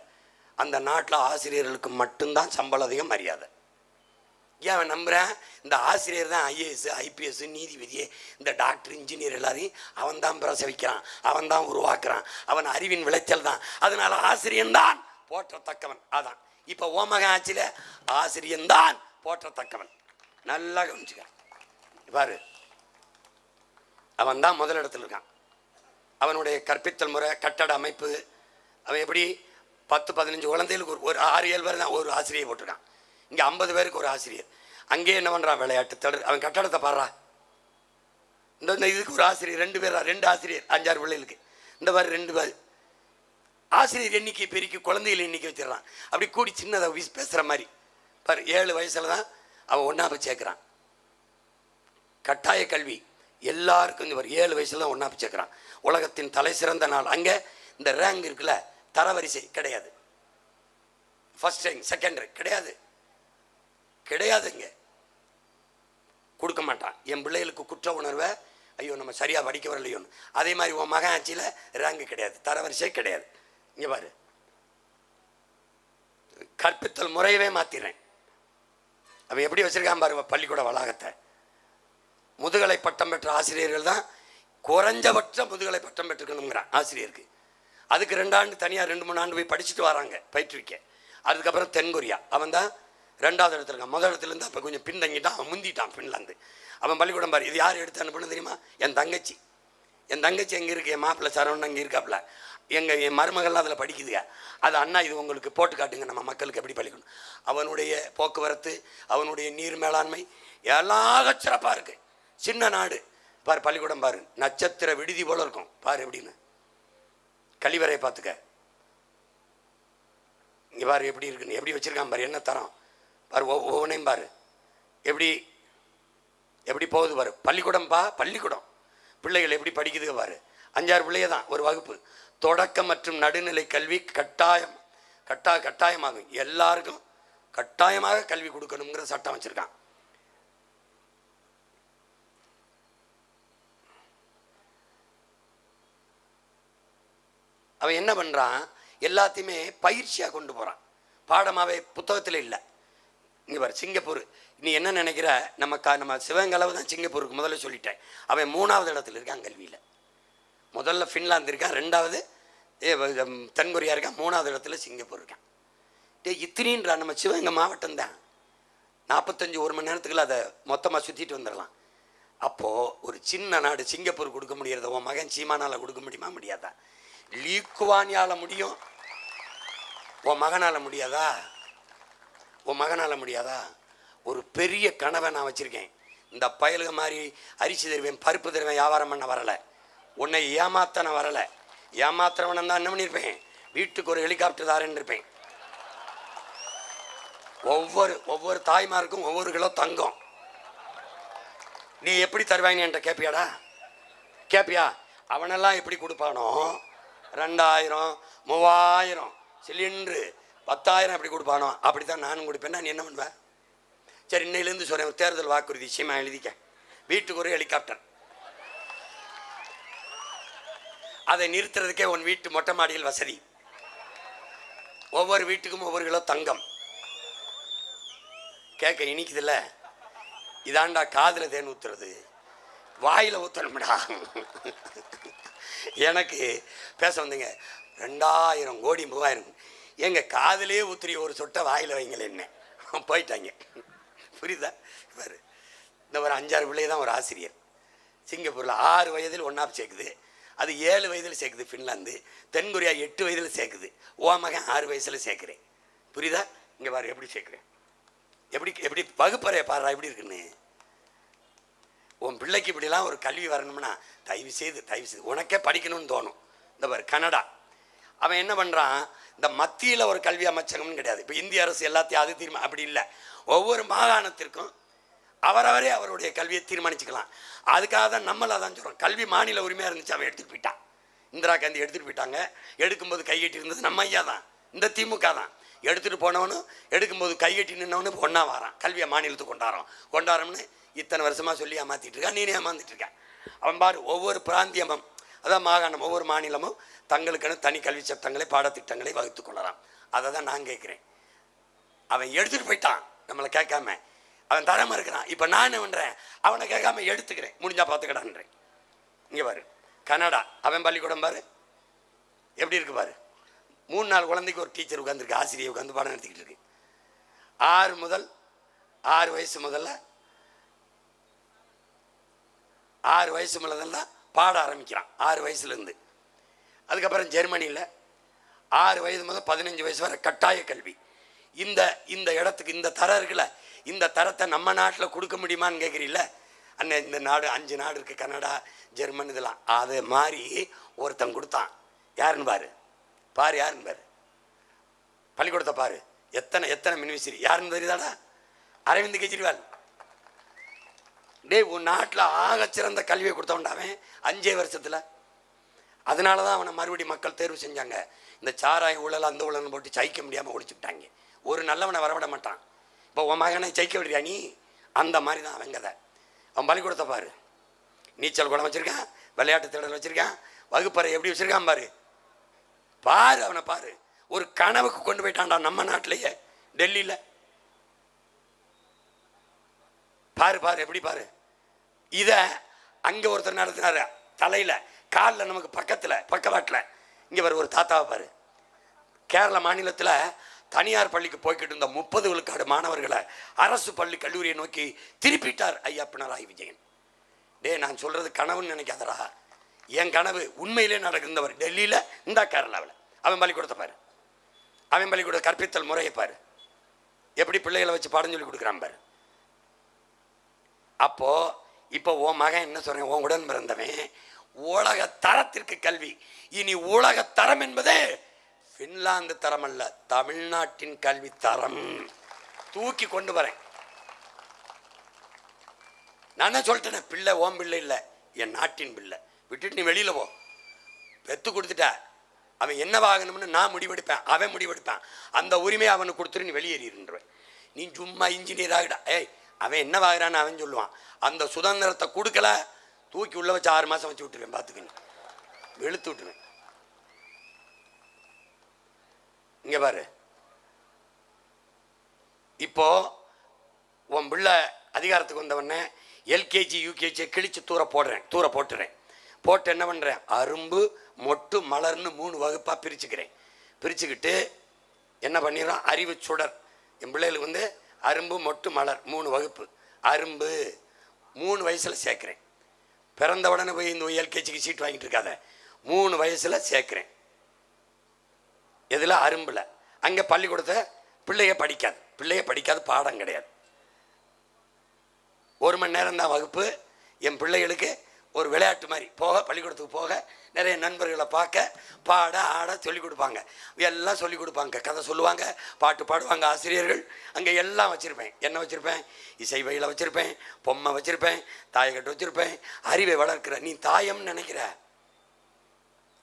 அந்த நாட்டில் ஆசிரியர்களுக்கு மட்டும்தான் சம்பளம் அதிகம், மரியாதை. ஏன் அவன் நம்புகிறேன்? இந்த ஆசிரியர் தான் ஐஏஎஸ் ஐபிஎஸ் நீதிபதியே, இந்த டாக்டர் இன்ஜினியர் எல்லாரையும் அவன் தான் பிரசவிக்கிறான், அவன் தான் உருவாக்குறான், அவன் அறிவின் விளைச்சல் தான். அதனால ஆசிரியன்தான் போற்றத்தக்கவன். அதான் இப்போ ஓமக ஆட்சியில் ஆசிரியன்தான் போற்றத்தக்கவன். நல்லா கவனிச்சுக்க பாரு. அவன் தான் முதலிடத்தில் இருக்கான். அவனுடைய கற்பித்தல் முறை, கட்டட அமைப்பு, அவன் எப்படி 10-15 குழந்தைகளுக்கு ஒரு 6-7 பேர் தான் ஒரு ஆசிரியை போட்டிருக்கான். இங்கே 50 பேருக்கு ஒரு ஆசிரியர். அங்கேயே என்ன பண்ணுறான்? விளையாட்டு தொடர். அவன் கட்டடத்தை பாடுறா. இந்த இதுக்கு ஒரு ஆசிரியர், 2 பேர், 2 ஆசிரியர் 5-6 பிள்ளைகளுக்கு. இந்த மாதிரி 2 பேர் ஆசிரியர் எண்ணிக்கை பெருக்கி குழந்தைகள் எண்ணிக்கை வச்சிடறான். அப்படி கூடி சின்னதை பேசுகிற மாதிரி பாரு. 7 வயசில் தான் அவன் ஒன்றா போய் சேர்க்குறான். கட்டாய கல்வி எல்லாருக்கும் இந்த 7 வயசுல தான் ஒன்றா போய் சேர்க்குறான். உலகத்தின் தலை சிறந்த நாள். அங்கே இந்த ரேங்க் இருக்குல்ல, தரவரிசை கிடையாது. ஃபர்ஸ்ட் ரேங்க், செகண்ட் ரேங்க் கிடையாது, கிடையாதுங்க. கொடுக்க மாட்டான். என் பிள்ளைகளுக்கு குற்ற உணர்வை, ஐயோ நம்ம சரியாக படிக்க வரலையோன்னு. அதே மாதிரி உன் மகன் ஆட்சியில் ரேங்கு கிடையாது, தரவரிசை கிடையாது. இங்கே பாரு, கற்பித்தல் முறையவே மாற்றிடுறேன். அவன் எப்படி வச்சிருக்கான் பாரு பள்ளிக்கூட வளாகத்தை. முதுகலை பட்டம் பெற்ற ஆசிரியர்கள் தான் குறைஞ்சபட்ச முதுகலை பட்டம் பெற்றுக்கணுங்கிறான் ஆசிரியருக்கு. அதுக்கு 2 ஆண்டு தனியாக 2-3 ஆண்டு போய் படிச்சுட்டு வராங்க பயிற்றுவிக்க. அதுக்கப்புறம் தென்கொரியா அவன் தான் 2வது இடத்துல இருக்கான். முதல் இடத்துல இருந்து அப்போ கொஞ்சம் பின்தங்கிட்டான், அவன் முந்திட்டான் ஃபின்லாந்து. அவன் பள்ளிக்கூடம் பாரு. இது யார் எடுத்து அனுப்புன்னு தெரியுமா? என் தங்கச்சி. என் தங்கச்சி எங்கே இருக்கு? என் மாப்பிள்ளை சரவணன் அங்கே இருக்காப்புல. என் மருமகள்லாம் அதில் படிக்குதுங்க. அது அண்ணா இது உங்களுக்கு போட்டு காட்டுங்க, நம்ம மக்களுக்கு எப்படி படிக்கணும். அவனுடைய போக்குவரத்து, அவனுடைய நீர் மேலாண்மை எல்லாம் சிறப்பாக இருக்குது. சின்ன நாடு பாரு. பள்ளிக்கூடம் பாரு, நட்சத்திர விடுதி போல இருக்கும் பாரு. எப்படின்னு கழிவறை பார்த்துக்க. இங்கே பாரு எப்படி இருக்குன்னு, எப்படி வச்சிருக்கான் பாரு, என்ன தரம் பாரு. ஒவ்வொன்றையும் பாரு எப்படி எப்படி போகுது பாரு. பள்ளிக்கூடம் பள்ளிக்கூடம் பிள்ளைகள் எப்படி படிக்குதுங்க பாரு. 5-6 பிள்ளைய தான் ஒரு வகுப்பு. தொடக்க மற்றும் நடுநிலை கல்வி கட்டாயமாகும். எல்லாருக்கும் கட்டாயமாக கல்வி கொடுக்கணுங்கிற சட்டம் வச்சிருக்கான். அவன் என்ன பண்ணுறான்? எல்லாத்தையுமே பயிற்சியாக கொண்டு போகிறான். பாடமாகவே புத்தகத்தில் இல்லை. இங்கே பாரு, சிங்கப்பூர். நீ என்ன நினைக்கிற? நம்ம சிவகங்கலவு தான் சிங்கப்பூருக்கு முதல்ல சொல்லிட்டேன். அவன் 3வது இடத்துல இருக்கான் கல்வியில். முதல்ல ஃபின்லாந்து இருக்கான், 2வது தென்கொரியா இருக்கான், 3வது இடத்துல சிங்கப்பூர் இருக்கான். இத்தினின்றா நம்ம சிவகங்கை மாவட்டம் தான். 45 மணி நேரத்துக்குள்ள அதை மொத்தமாக சுற்றிட்டு வந்துடலாம். அப்போது ஒரு சின்ன நாடு சிங்கப்பூர் கொடுக்க முடியறத உன் மகன் சீமானால் கொடுக்க முடியுமா? முடியாதா? லீக்குவானியால் முடியும், உன் மகனால் முடியாதா? உன் மகனால் முடியாதா? ஒரு பெரிய கனவை நான் வச்சுருக்கேன். இந்த பயலுக மாதிரி அரிசி தருவேன், பருப்பு தருவேன், வியாபாரம் பண்ண வரலை. உன்னை ஏமாத்த நான் வரலை. ஏமாத்துறவன் தான் என்ன பண்ணியிருப்பேன்? வீட்டுக்கு ஒரு ஹெலிகாப்டர் தாரேன்னு இருப்பேன். ஒவ்வொரு தாய்மாருக்கும் ஒவ்வொரு கிலோ தங்கம். நீ எப்படி தருவாங்க என்கிட்ட கேட்பியாடா? கேட்பியா? அவனெல்லாம் எப்படி கொடுப்பானோ 2000 3000 சிலிண்டரு 10,000 எப்படி கொடுப்பானோ அப்படி தான் நானும் கொடுப்பேன். நான் என்ன பண்ணுவேன்? சரி, இன்னையிலேருந்து சொல்கிறேன், ஒரு தேர்தல் வாக்குறுதி விஷயமா எழுதிக்க. வீட்டுக்கு ஒரு ஹெலிகாப்டர். அதை நிறுத்துறதுக்கே உன் வீட்டு மொட்டை மாடியில் வசதி. ஒவ்வொரு வீட்டுக்கும் ஒவ்வொரு கிலோ தங்கம். கேட்க இனிக்குதுல்ல? இதாண்டா காதில் தேன் ஊத்துறது, வாயில் ஊற்றணும்டா. எனக்கு பேச வந்தீங்க 2000 கோடி 3000 எங்கள் காதிலே ஊத்துறி ஒரு சொட்டை வாயில் வைங்களே என்ன போயிட்டாங்க. புரியுதா? பாரு, இந்த ஒரு 5-6 பிள்ளை தான் ஒரு ஆசிரியர். சிங்கப்பூரில் 6 வயதில் ஒன்றா சேர்க்குது. அது 7 வயதில் சேர்க்குது. ஃபின்லாந்து தென்கொரியா 8 வயதில் சேர்க்குது. ஓ மகன் 6 வயசில் சேர்க்குறேன். புரியுதா? இங்கே பாரு எப்படி சேர்க்குறேன், எப்படி எப்படி வகுப்பறையை பாரு எப்படி இருக்குன்னு. உன் பிள்ளைக்கு இப்படிலாம் ஒரு கல்வி வரணும்னா தயவு செய்து உனக்கே படிக்கணும்னு தோணும். இந்த பாரு கனடா, அவன் என்ன பண்ணுறான், இந்த மத்தியில் ஒரு கல்வி அமைச்சகம்னு கிடையாது. இப்போ இந்திய அரசு எல்லாத்தையும் அது தீர்மானம் அப்படி இல்லை. ஒவ்வொரு மாகாணத்திற்கும் அவரவரே அவருடைய கல்வியை தீர்மானிச்சுக்கலாம். அதுக்காக தான் நம்மள தான் சொல்கிறோம், கல்வி மாநில உரிமையாக இருந்துச்சு, அவன் எடுத்துகிட்டு போயிட்டான். இந்திரா காந்தி எடுத்துகிட்டு போயிட்டாங்க. எடுக்கும்போது கையெட்டி இருந்தது நம்ம ஐயா தான், இந்த திமுக தான். எடுத்துகிட்டு போனவனும் எடுக்கும்போது கையெட்டி நின்னவனும் ஒன்றா வரான், கல்வியை மாநிலத்துக்கு கொண்டாரோம்னு இத்தனை வருஷமாக சொல்லி ஏமாற்றிட்டு இருக்கான். நீனே ஏமாந்துட்டு இருக்கான். அவன் பாரு, ஒவ்வொரு பிராந்தியமும் அதான் மாகாணம், ஒவ்வொரு மாநிலமும் தங்களுக்கான தனி கல்வி சட்டங்களை பாடத்திட்டங்களை வகுத்து கொள்ளலாம். அதை தான் நான் கேட்குறேன். அவன் எடுத்துகிட்டு போயிட்டான் நம்மளை கேட்காம, அவன் தரமாக இருக்கிறான். இப்போ நான் என்ன பண்ணுறேன், அவனை கேட்காம எடுத்துக்கிறேன், முடிஞ்சா பார்த்துக்கடான்றேன். இங்கே பாரு கனடா, அவன் பள்ளிக்கூடம் பாரு எப்படி இருக்கு பாரு. 3-4 குழந்தைக்கு ஒரு டீச்சர் உட்காந்துருக்கு, ஆசிரியர் உட்காந்து பாடம் நடத்திக்கிட்டு இருக்கு. 6 வயசு முதல்ல பாட ஆரம்பிக்கிறான், 6 வயசுலேருந்து. அதுக்கப்புறம் ஜெர்மனியில் 6 வயது முதல் 15 வயசு வரை கட்டாய கல்வி. இந்த இடத்துக்கு இந்த தரம் இருக்குல்ல, இந்த தரத்தை நம்ம நாட்டில் கொடுக்க முடியுமான்னு கேட்குறீல்ல. அண்ணன் இந்த நாடு 5 நாடு இருக்குது, கனடா, ஜெர்மன், இதெல்லாம். அது மாதிரி ஒருத்தன் கொடுத்தான். யாருன்னு பாரு யாருன்னு பாரு, பள்ளிக்கூடத்தை பாரு, எத்தனை மினிஸ்ட்ரி யாருன்னு தெரியுதாடா? அரவிந்த் கெஜ்ரிவால். உன் நாட்டில் ஆகச்சிறந்த கல்வியை கொடுத்தவன்டாவன் 5 வருஷத்தில். அதனால தான் அவனை மறுபடியும் மக்கள் தேர்வு செஞ்சாங்க. இந்த சாராய ஊழல் அந்த ஊழல் போட்டு ஜெயிக்க முடியாமல் ஒழிச்சுட்டாங்க. ஒரு நல்லவனை வரவிட மாட்டான். இப்போ உன் மகனை ஜெயிக்க விடுறியா நீ? அந்த மாதிரி தான் அவங்க கதை. அவன் பள்ளிக்கூடத்தை பாரு, நீச்சல் குளம் வச்சுருக்கான், விளையாட்டு திடல் வச்சுருக்கான், வகுப்பறை எப்படி வச்சுருக்கான் பாரு அவனை பாரு. ஒரு கனவுக்கு கொண்டு போயிட்டான்டா நம்ம நாட்டிலேயே, டெல்லியில். பாரு எப்படி பாரு. இதை அங்கே ஒருத்தர் நடத்தினார், தலையில் காலில் நமக்கு பக்கவாட்டில். இங்கே வர ஒரு தாத்தாவை பாரு. கேரள மாநிலத்தில் தனியார் பள்ளிக்கு போய்கிட்டு இருந்த 30 விழுக்காடு மாணவர்களை அரசு பள்ளி கல்லூரியை நோக்கி திருப்பிட்டார் ஐயா பினராயி விஜயன். நான் சொல்கிறது கனவுன்னு நினைக்காதடா, என் கனவு உண்மையிலே நடக்கிறவர். டெல்லியில் இந்த கேரளாவில் அவன் பள்ளிக்கூடத்தை பாரு, அவன் பள்ளிக்கூட கற்பித்தல் முறையை பாரு, எப்படி பிள்ளைகளை வச்சு பாடம் சொல்லி கொடுக்குறான் பாரு. அப்போது இப்போ உன் மகன் என்ன சொல்கிறேன், உன் உடன் பிறந்தவன் உலக தரத்திற்கு கல்வி. இனி உலக தரம் என்பதே பின்லாந்து தரம் அல்ல, தமிழ்நாட்டின் கல்வி தரம் தூக்கி கொண்டு வரேன். நான் தான் சொல்லிட்டேன், பிள்ளை ஓம் பிள்ளை இல்லை, என் நாட்டின் பிள்ளை. விட்டுட்டு நீ வெளியில் போ, பெற்று கொடுத்துட்ட. அவன் என்ன வாங்கணும்னு நான் முடிவெடுப்பேன், அவன் முடிவெடுப்பான். அந்த உரிமையை அவனுக்கு கொடுத்துட்டு நீ வெளியேறிடுவேன். நீ சும்மா இன்ஜினியர் ஆகிடா, அவன் என்ன வாங்குறான்னு அவன் சொல்லுவான். அந்த சுதந்திரத்தை கொடுக்கல, தூக்கி உள்ள வச்சு 6 மாதம் வச்சு விட்டுருவேன், பார்த்துக்கணும், வெளுத்து விட்டுருவேன். இங்கே பாரு, இப்போ உன் பிள்ளை அதிகாரத்துக்கு வந்தவொடனே எல்கேஜி யூகேஜியை கிழிச்சு தூர போட்டுறேன். போட்டு என்ன பண்ணுறேன், அரும்பு மொட்டு மலர்னு 3 வகுப்பாக பிரிச்சுக்கிட்டு என்ன பண்ணிடுறோம், அறிவு சுடர். என் பிள்ளைகளுக்கு அரும்பு மொட்டு மலர் 3 வகுப்பு. அரும்பு 3 வயசில் சேர்க்குறேன். பிறந்த உடனே போய் இந்த எல்கேஜிக்கு சீட் வாங்கிட்டு இருக்காத, 3 வயசில் சேர்க்குறேன். எதில், அரும்பில். அங்கே பள்ளிக்கூடத்தை பிள்ளைய படிக்காது, பாடம் கிடையாது. 1 மணி நேரம் தான் வகுப்பு. என் பிள்ளைகளுக்கு ஒரு விளையாட்டு மாதிரி பள்ளிக்கூடத்துக்கு போக நிறைய நண்பர்களை பார்க்க, பாட ஆட சொல்லிக் கொடுப்பாங்க. எல்லாம் சொல்லிக் கொடுப்பாங்க, கதை சொல்லுவாங்க, பாட்டு பாடுவாங்க ஆசிரியர்கள். அங்கே எல்லாம் வச்சுருப்பேன். என்ன வச்சுருப்பேன், இசை வயலை வச்சுருப்பேன், பொம்மை வச்சுருப்பேன், தாயக்கட்டு வச்சுருப்பேன். அறிவை வளர்க்குற நீ தாயம்னு நினைக்கிற,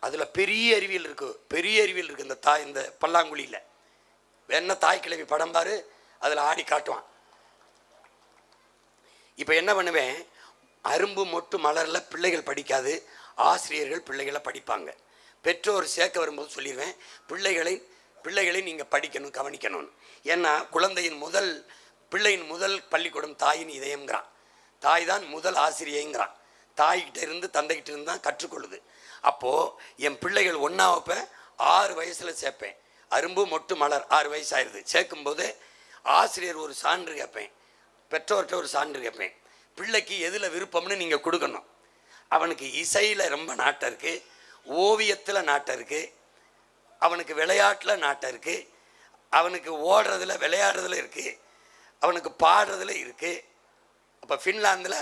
அதில் பெரிய அறிவியல் இருக்குது. இந்த பல்லாங்குழியில் என்ன தாய் கிழவி படம் பாரு, அதில் ஆடி காட்டுவான். இப்போ என்ன பண்ணுவேன், அரும்பு மொட்டு மலரில் பிள்ளைகள் படிக்காது, ஆசிரியர்கள் பிள்ளைகளை படிப்பாங்க. பெற்றோர் சேர்க்க வரும்போது சொல்லிடுவேன், பிள்ளைகளை நீங்கள் படிக்கணும், கவனிக்கணும்னு. ஏன்னா பிள்ளையின் முதல் பள்ளிக்கூடம் தாயின் இதயம்ங்கிறான். தாய் தான் முதல் ஆசிரியங்கிறான். தாய்கிட்ட இருந்து தந்தைகிட்ட இருந்து தான் கற்றுக்கொள்ளுது. அப்போது என் பிள்ளைகள் 1ஆம் வகுப்பை 6 வயசில் சேர்ப்பேன். அரும்பு மொட்டு மலர் 6 வயசு ஆயிடுது. சேர்க்கும்போது ஆசிரியர் ஒரு சான்று கேட்பேன், பெற்றோர்கிட்ட ஒரு சான்று கேட்பேன். பிள்ளைக்கு எதில் விருப்பம்னு நீங்கள் கொடுக்கணும். அவனுக்கு இசையில் ரொம்ப நாட்டம் இருக்குது, ஓவியத்தில் நாட்டம் இருக்குது, அவனுக்கு விளையாட்டில் நாட்டம் இருக்குது, அவனுக்கு ஓடுறதுல விளையாடுறதுல இருக்குது, அவனுக்கு பாடுறதுல இருக்குது. அப்போ ஃபின்லாந்தில்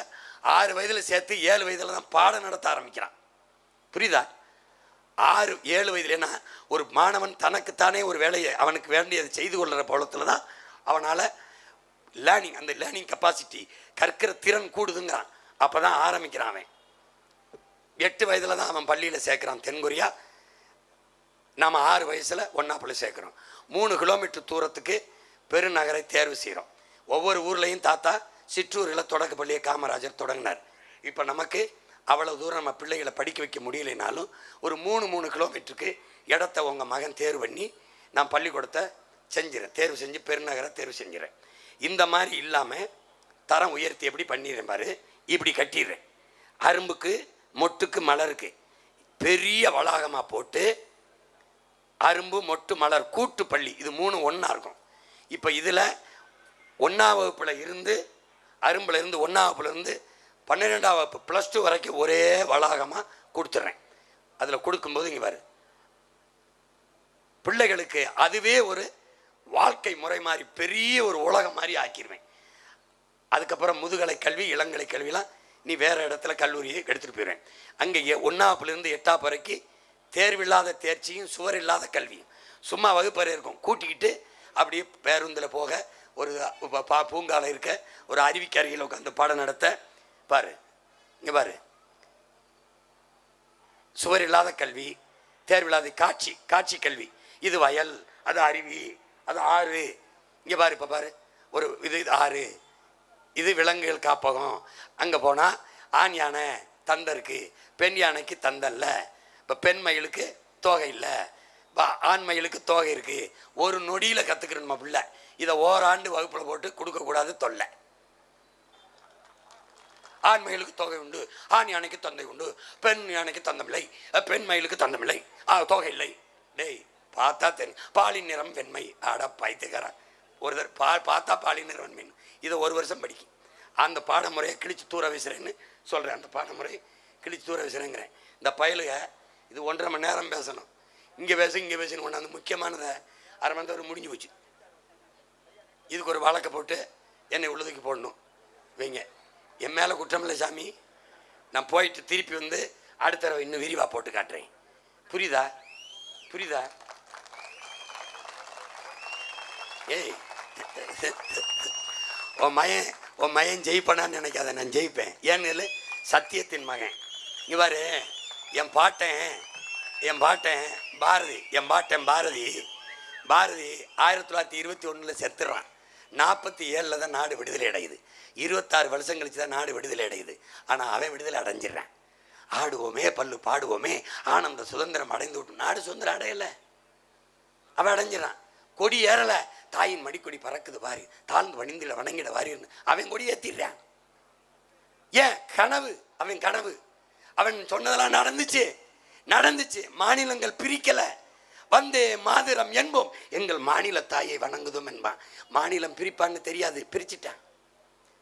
6 வயதில் சேர்த்து 7 வயதில் தான் பாடம் நடத்த ஆரம்பிக்கிறான். புரியுதா? 6-7 வயதுலன்னா ஒரு மாணவன் தனக்குத்தானே ஒரு வேலையை அவனுக்கு வேண்டியதை செய்து கொள்கிற பழத்தில் தான் அவனால் அந்த லேர்னிங் கெப்பாசிட்டி கற்கிற திறன் கூடுதுங்கிறான். அப்போ தான் ஆரம்பிக்கிறான். அவன் 8 வயதில் தான் அவன் பள்ளியில் சேர்க்குறான். தென்கொரியா நாம் 6 வயசில் ஒன்றாப்பில் சேர்க்குறோம். 3 கிலோமீட்டர் தூரத்துக்கு பெருநகரை தேர்வு செய்கிறோம். ஒவ்வொரு ஊர்லேயும் தாத்தா சிற்றூரில் தொடக்க பள்ளியை காமராஜர் தொடங்கினார். இப்போ நமக்கு அவ்வளோ தூரம் நம்ம பிள்ளைகளை படிக்க வைக்க முடியலைனாலும் ஒரு 3 கிலோமீட்டருக்கு இடத்த உங்கள் மகன் தேர்வு பண்ணி நான் பள்ளிக்கூடத்தை செஞ்சிடறேன், தேர்வு செஞ்சு பெருநகரை தேர்வு செஞ்சிடறேன். இந்த மாதிரி இல்லாமல் தரம் உயர்த்தி எப்படி பண்ணிடுறேன் பாரு. இப்படி கட்டிடுறேன். அரும்புக்கு மொட்டுக்கு மலருக்கு பெரிய வளாகமாக போட்டு அரும்பு மொட்டு மலர் கூட்டு பள்ளி இது 3 ஒன்றா இருக்கும். இப்போ இதில் 1ஆம் வகுப்பில் இருந்து அரும்பில் இருந்து 1ஆம் வகுப்பில் இருந்து 12ஆம் வகுப்பு +2 வரைக்கும் ஒரே வளாகமாக கொடுத்துட்றேன். அதில் கொடுக்கும்போது இங்கே வரு பிள்ளைகளுக்கு அதுவே ஒரு வாழ்க்கை முறை மாதிரி பெரிய ஒரு உலகம் மாதிரி ஆக்கிடுவேன். அதுக்கப்புறம் முதுகலை கல்வி இளங்கலை கல்விலாம் நீ வேறு இடத்துல கல்லூரியை எடுத்துகிட்டு போயிடுவேன். அங்கே 1ஆம் வகுப்புலேருந்து 8ஆம் வகுப்பு வரைக்கும் தேர்வில்லாத தேர்ச்சியும் சுவர் இல்லாத கல்வியும் சும்மா வகுப்பறை இருக்கும். கூட்டிக்கிட்டு அப்படியே பேருந்தில் போக ஒரு பூங்கால இருக்க ஒரு அருவிக்கரையில் உட்காந்து பாடம் நடத்த பாரு. இங்கே பாரு, சுவர் இல்லாத கல்வி, தேர்வில்லாத காட்சி கல்வி. இது வயல், அது அருவி, அது ஆறு. இங்கே பாரு, இப்போ பாரு, ஒரு இது ஆறு, இது விலங்குகள் காப்பகம். அங்கே போனால் ஆண் யானை தந்தை இருக்குது, பெண் யானைக்கு தந்தை இல்லை. இப்போ பெண் மயிலுக்கு தோகை இல்லை, ஆண் மயிலுக்கு தோகை இருக்குது. ஒரு நொடியில் கற்றுக்கிறோம் நம்ம பிள்ளை. இதை ஓராண்டு வகுப்பில் போட்டு கொடுக்கக்கூடாது தொல்லை. ஆண் மயிலுக்கு தொகை உண்டு, ஆண் யானைக்கு தந்தை உண்டு, பெண் யானைக்கு தந்தமில்லை, பெண் மயிலுக்கு தந்தமில்லை, தொகை இல்லை. டேய் பார்த்தா தெரியும், பாலின் நிறம் வெண்மை. ஆடா பைத்துக்காரன், ஒரு பார்த்தா பாலின் நிறம் வெண்மை. இதை 1 வருஷம் படிக்கும். அந்த பாடமுறையை கிழிச்சு தூர வீசுறேன்னு சொல்கிறேன். அந்த பாடமுறையை கிழிச்சு தூர வீசுறேங்கிறேன். இந்த பயலுக இது 1.5 மணி நேரம் பேசணும். இங்கே பேசணும் கொண்டாந்து முக்கியமானதை அரை மணி நேரம் முடிஞ்சு போச்சு. இதுக்கு ஒரு வழக்கை போட்டு என்னை உள்ளதுக்கு போடணும் வைங்க. என் மேலே குற்றம் இல்லை சாமி. நான் போயிட்டு திருப்பி வந்து அடுத்த தடவை இன்னும் விரிவாக போட்டு காட்டுறேன். புரியுதா? ஏய், உன் மயன் ஜெயிப்பனான்னு நினைக்காத, நான் ஜெயிப்பேன். ஏன்னு சத்தியத்தின் மகன். இங்கே பாரு, என் பாட்டன் பாரதி 1921 செத்துறான். 47 தான் நாடு விடுதலை அடையுது. 26 வருஷம் கழிச்சு தான் நாடு விடுதலை அடையுது. ஆனால் அவன் விடுதலை அடைஞ்சிடறான். ஆடுவோமே பல்லு பாடுவோமே ஆனந்த சுதந்திரம் அடைந்து விட்டு நாடு சுதந்திரம் அடையலை, அவன் அடைஞ்சிடறான். கொடி ஏறலை, தாயின் மடிக்கொடி பறக்குது பாரு, தாழ்ந்து வணிந்தில வணங்கிட வாரின்னு அவன் கொடி ஏற்றிடுறான். ஏன்? கனவு, அவன் கனவு. அவன் சொன்னதெல்லாம் நடந்துச்சு. மாநிலங்கள் பிரிக்கலை. வந்தே மாதிரம் என்போம், எங்கள் மாநில தாயை வணங்குதும் என்பான். மாநிலம் பிரிப்பான்னு தெரியாது, பிரிச்சுட்டான்.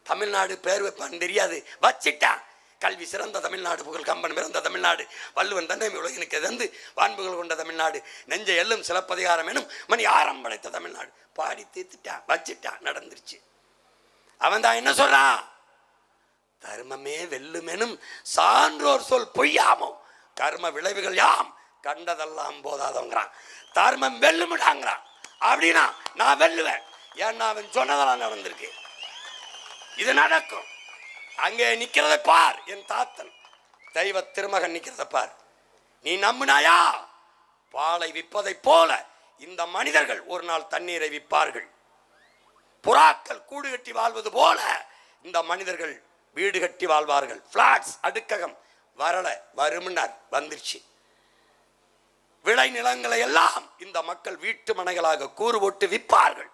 தமிழ்நாடு பேர் வைப்பான்னு தெரியாது, வச்சிட்டான். கல்வி சிறந்த தமிழ்நாடு, புகழ் கம்பன் பிறந்த தமிழ்நாடு, வள்ளுவன் தன்னை உலகினுக்கு எதந்து வான்புகள் கொண்ட தமிழ்நாடு, நெஞ்ச எல்லும் சிலப்பதிகாரம் எனும் மணி ஆரம் படைத்த தமிழ்நாடு. பாடி தீர்த்துட்டான், வச்சிட்டான், நடந்துருச்சு. அவன் தான் என்ன சொல்றான்? தர்மமே வெல்லுமெனும் சான்றோர் சொல் பொய்யாமோ, கர்ம விளைவுகள் யாம் கண்டதெல்லாம் போதாதவங்கிறான். தர்மம் வெல்லுமிடாங்கிறான். அப்படின்னா நான் வெல்லுவேன். ஏன்னா அவன் சொன்னதெல்லாம் நடந்திருக்கு. இது நடக்கும். அங்கே நிக்கிறத பார், என் தாத்தன் தெய்வ திருமகன் நிக்கிறத பார். நீ நம்பினாயா? பாலை விற்பதை போல இந்த மனிதர்கள் ஒரு நாள் தண்ணீரை விற்பார்கள். புறாக்கள் கூடு கட்டி வாழ்வது போல இந்த மனிதர்கள் வீடு கட்டி வாழ்வார்கள். பிளாட்ஸ், அடுக்ககம் வருமுன்னார் வந்துருச்சு. விளை நிலங்களை எல்லாம் இந்த மக்கள் வீட்டு மனைகளாக கூறு போட்டு விற்பார்கள்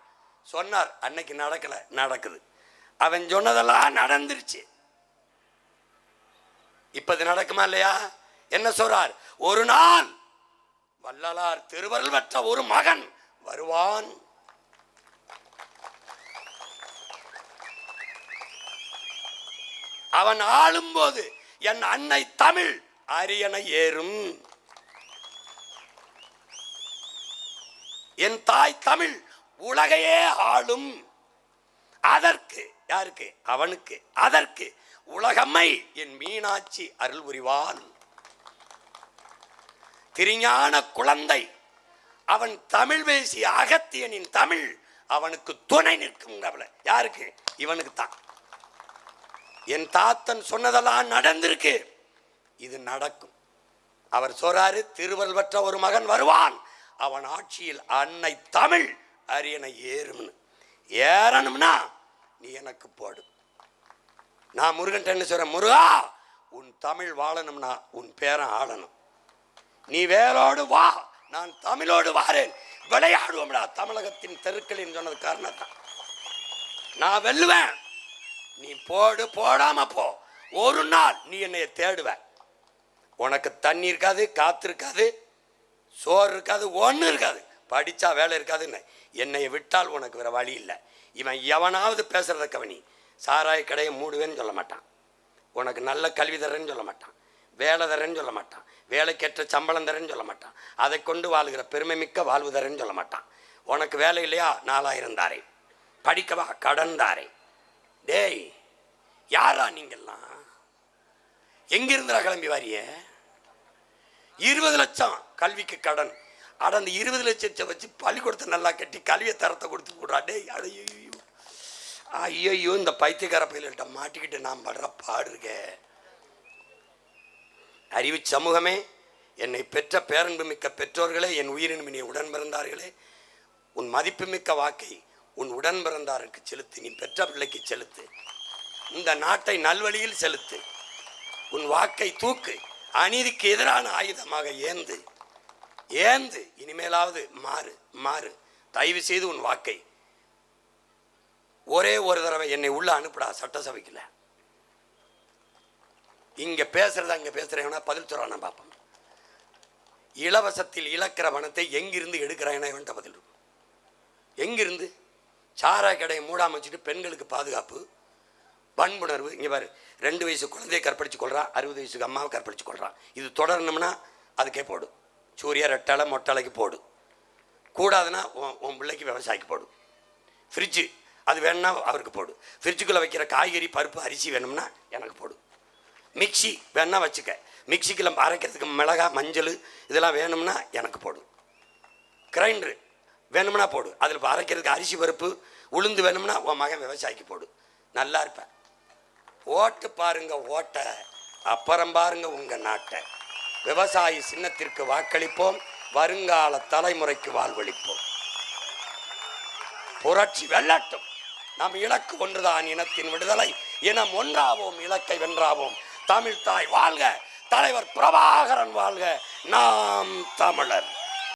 சொன்னார். அன்னைக்கு நடக்கல, நடக்குது. அவன் சொன்னதெல்லாம் நடந்துருச்சு. இப்ப இது நடக்குமா இல்லையா? என்ன சொல்றார்? ஒரு நாள் வள்ளலார் திருவருள் பெற்ற ஒரு மகன் வருவான். அவன் ஆளும்போது என் அன்னை தமிழ் அரியணை ஏறும். என் தாய் தமிழ் உலகையே ஆளும். அதற்கு யாருக்கு? அவனுக்கு. அதற்கு உலகம்மை என் மீனாட்சி அருள் புரிவான். திருஞான குழந்தை அவன் தமிழ் பேசிய அகத்தியனின் தமிழ் அவனுக்கு துணை நிற்கும். யாருக்கு? இவனுக்கு தான். என் தாத்தன் சொன்னதெல்லாம் நடந்திருக்கு, இது நடக்கும். அவர் சொல்றாரு, திருவள்ளுவற்ற ஒரு மகன் வருவான், அவன் ஆட்சியில் அன்னை தமிழ் அரியணை ஏறும். ஏறணும்னா நீ எனக்கு போடு. நான் முருகன் என்ன சொல்றேன், முருகா உன் தமிழ் வாழணும்னா உன் பேரன் ஆளணும். நீ வேரோடு வா, நான் தமிழோடு வாரேன், விளையாடுவோம்டா தமிழகத்தின் தெருக்களின் சொன்னது காரணத்தான். நான் வெல்லுவேன், நீ போடு, போடாம போ. ஒரு நாள் நீ என்னைய தேடுவ. உனக்கு தண்ணி இருக்காது, காத்து இருக்காது, சோறு இருக்காது, ஒன்று இருக்காது, படித்தா வேலை இருக்காதுன்னு என்னைய விட்டால் உனக்கு வேற வழி இல்லை. இவன் எவனாவது பேசுறத கவனி. சாராய கடையை மூடுவேன்னு சொல்ல மாட்டான், உனக்கு நல்ல கல்வி தரேன்னு சொல்ல மாட்டான், வேலை தரேன்னு சொல்ல மாட்டான், வேலைக்கேற்ற சம்பளம் தரேன்னு சொல்ல மாட்டான், அதை கொண்டு வாழ்கிற பெருமை மிக்க வாழ்வு தரேன்னு சொல்ல மாட்டான். உனக்கு வேலை இல்லையா, 4000 தாரே, படிக்கவா கடன் தாரே. டேய் யாரா நீங்கெல்லாம்? எங்கிருந்தா கிளம்பி வாரிய? 20 லட்சம் கல்விக்கு கடன். அட அந்த 20 லட்சத்தை வச்சு பள்ளிக்கூடத்தை நல்லா கட்டி கல்வியை தரத்தை கொடுத்து போடுறா. டேய் ஐயோ ஐயோ, இந்த பைத்தியக்கார பயில்கிட்ட மாட்டிக்கிட்டு நான் படுற பாடு இருக்க. அறிவு சமூகமே, என்னை பெற்ற பேரன்பு மிக்க பெற்றோர்களே, என் உயிரின் மினிய உடன் பிறந்தார்களே, உன் மதிப்பு மிக்க வாக்கை உன் உடன் பிறந்தாருக்கு செலுத்து. நீ பெற்ற பிள்ளைக்கு செலுத்து. இந்த நாட்டை நல்வழியில் செலுத்து. உன் வாக்கை தூக்கு. அநீதிக்கு எதிரான ஆயுதமாக ஏந்து ஏந்து. இனிமேலாவது மாறு மாறு. தயவு செய்து உன் வாக்கை ஒரே ஒரு தடவை என்னை உள்ள அனுப்புடா. சட்டசபைக்குள்ள இங்க பேசுறத அங்க பேசுறேன்னா பதில் சொல்றான் பார்ப்போம். இலவசத்தில் இழக்கிற பணத்தை எங்கிருந்து எடுக்கிறான் பதில் இருக்கும். எங்கிருந்து? சாராய கடையை மூடாம வச்சுட்டு பெண்களுக்கு பாதுகாப்பு, பண்புணர்வு. இங்கே பாரு, 2 வயசு குழந்தையை கற்பழிச்சு கொள்றான், 60 வயசுக்கு அம்மாவை கற்பழிச்சு கொள்றான். இது தொடரணும்னா அதுக்கே போடு. சூரிய ரெட்டலை மொட்டலைக்கு போடு. கூடாதுன்னா உன் பிள்ளைக்கு விவசாயிக்கு போடு. ஃப்ரிட்ஜு அது வேணும்னா அவருக்கு போடு. ஃப்ரிட்ஜுக்குள்ளே வைக்கிற காய்கறி பருப்பு அரிசி வேணும்னா எனக்கு போடு. மிக்சி வேணும்னா வச்சுக்க. மிக்சிக்குள்ள அரைக்கிறதுக்கு மிளகாய் மஞ்சள் இதெல்லாம் வேணும்னா எனக்கு போடு. கிரைண்டரு வேணும்னா போடு. அதில் அரைக்கிறதுக்கு அரிசி பருப்பு உளுந்து வேணும்னா உன் மகன் விவசாயிக்கு போடு. நல்லா இருப்பேன். ஓட்டு பாருங்க ஓட்டை, அப்புறம் பாருங்க உங்க நாட்டை. விவசாயி சின்னத்திற்கு வாக்களிப்போம், வருங்கால தலைமுறைக்கு வாழ்வளிப்போம். புரட்சி வெல்லட்டும். நம் இலக்கு ஒன்றுதான், இனத்தின் விடுதலை. இனம் ஒன்றாவோம், இலக்கை வென்றாவோம். தமிழ் தாய் வாழ்க, தலைவர் பிரபாகரன் வாழ்க, நாம் தமிழர்.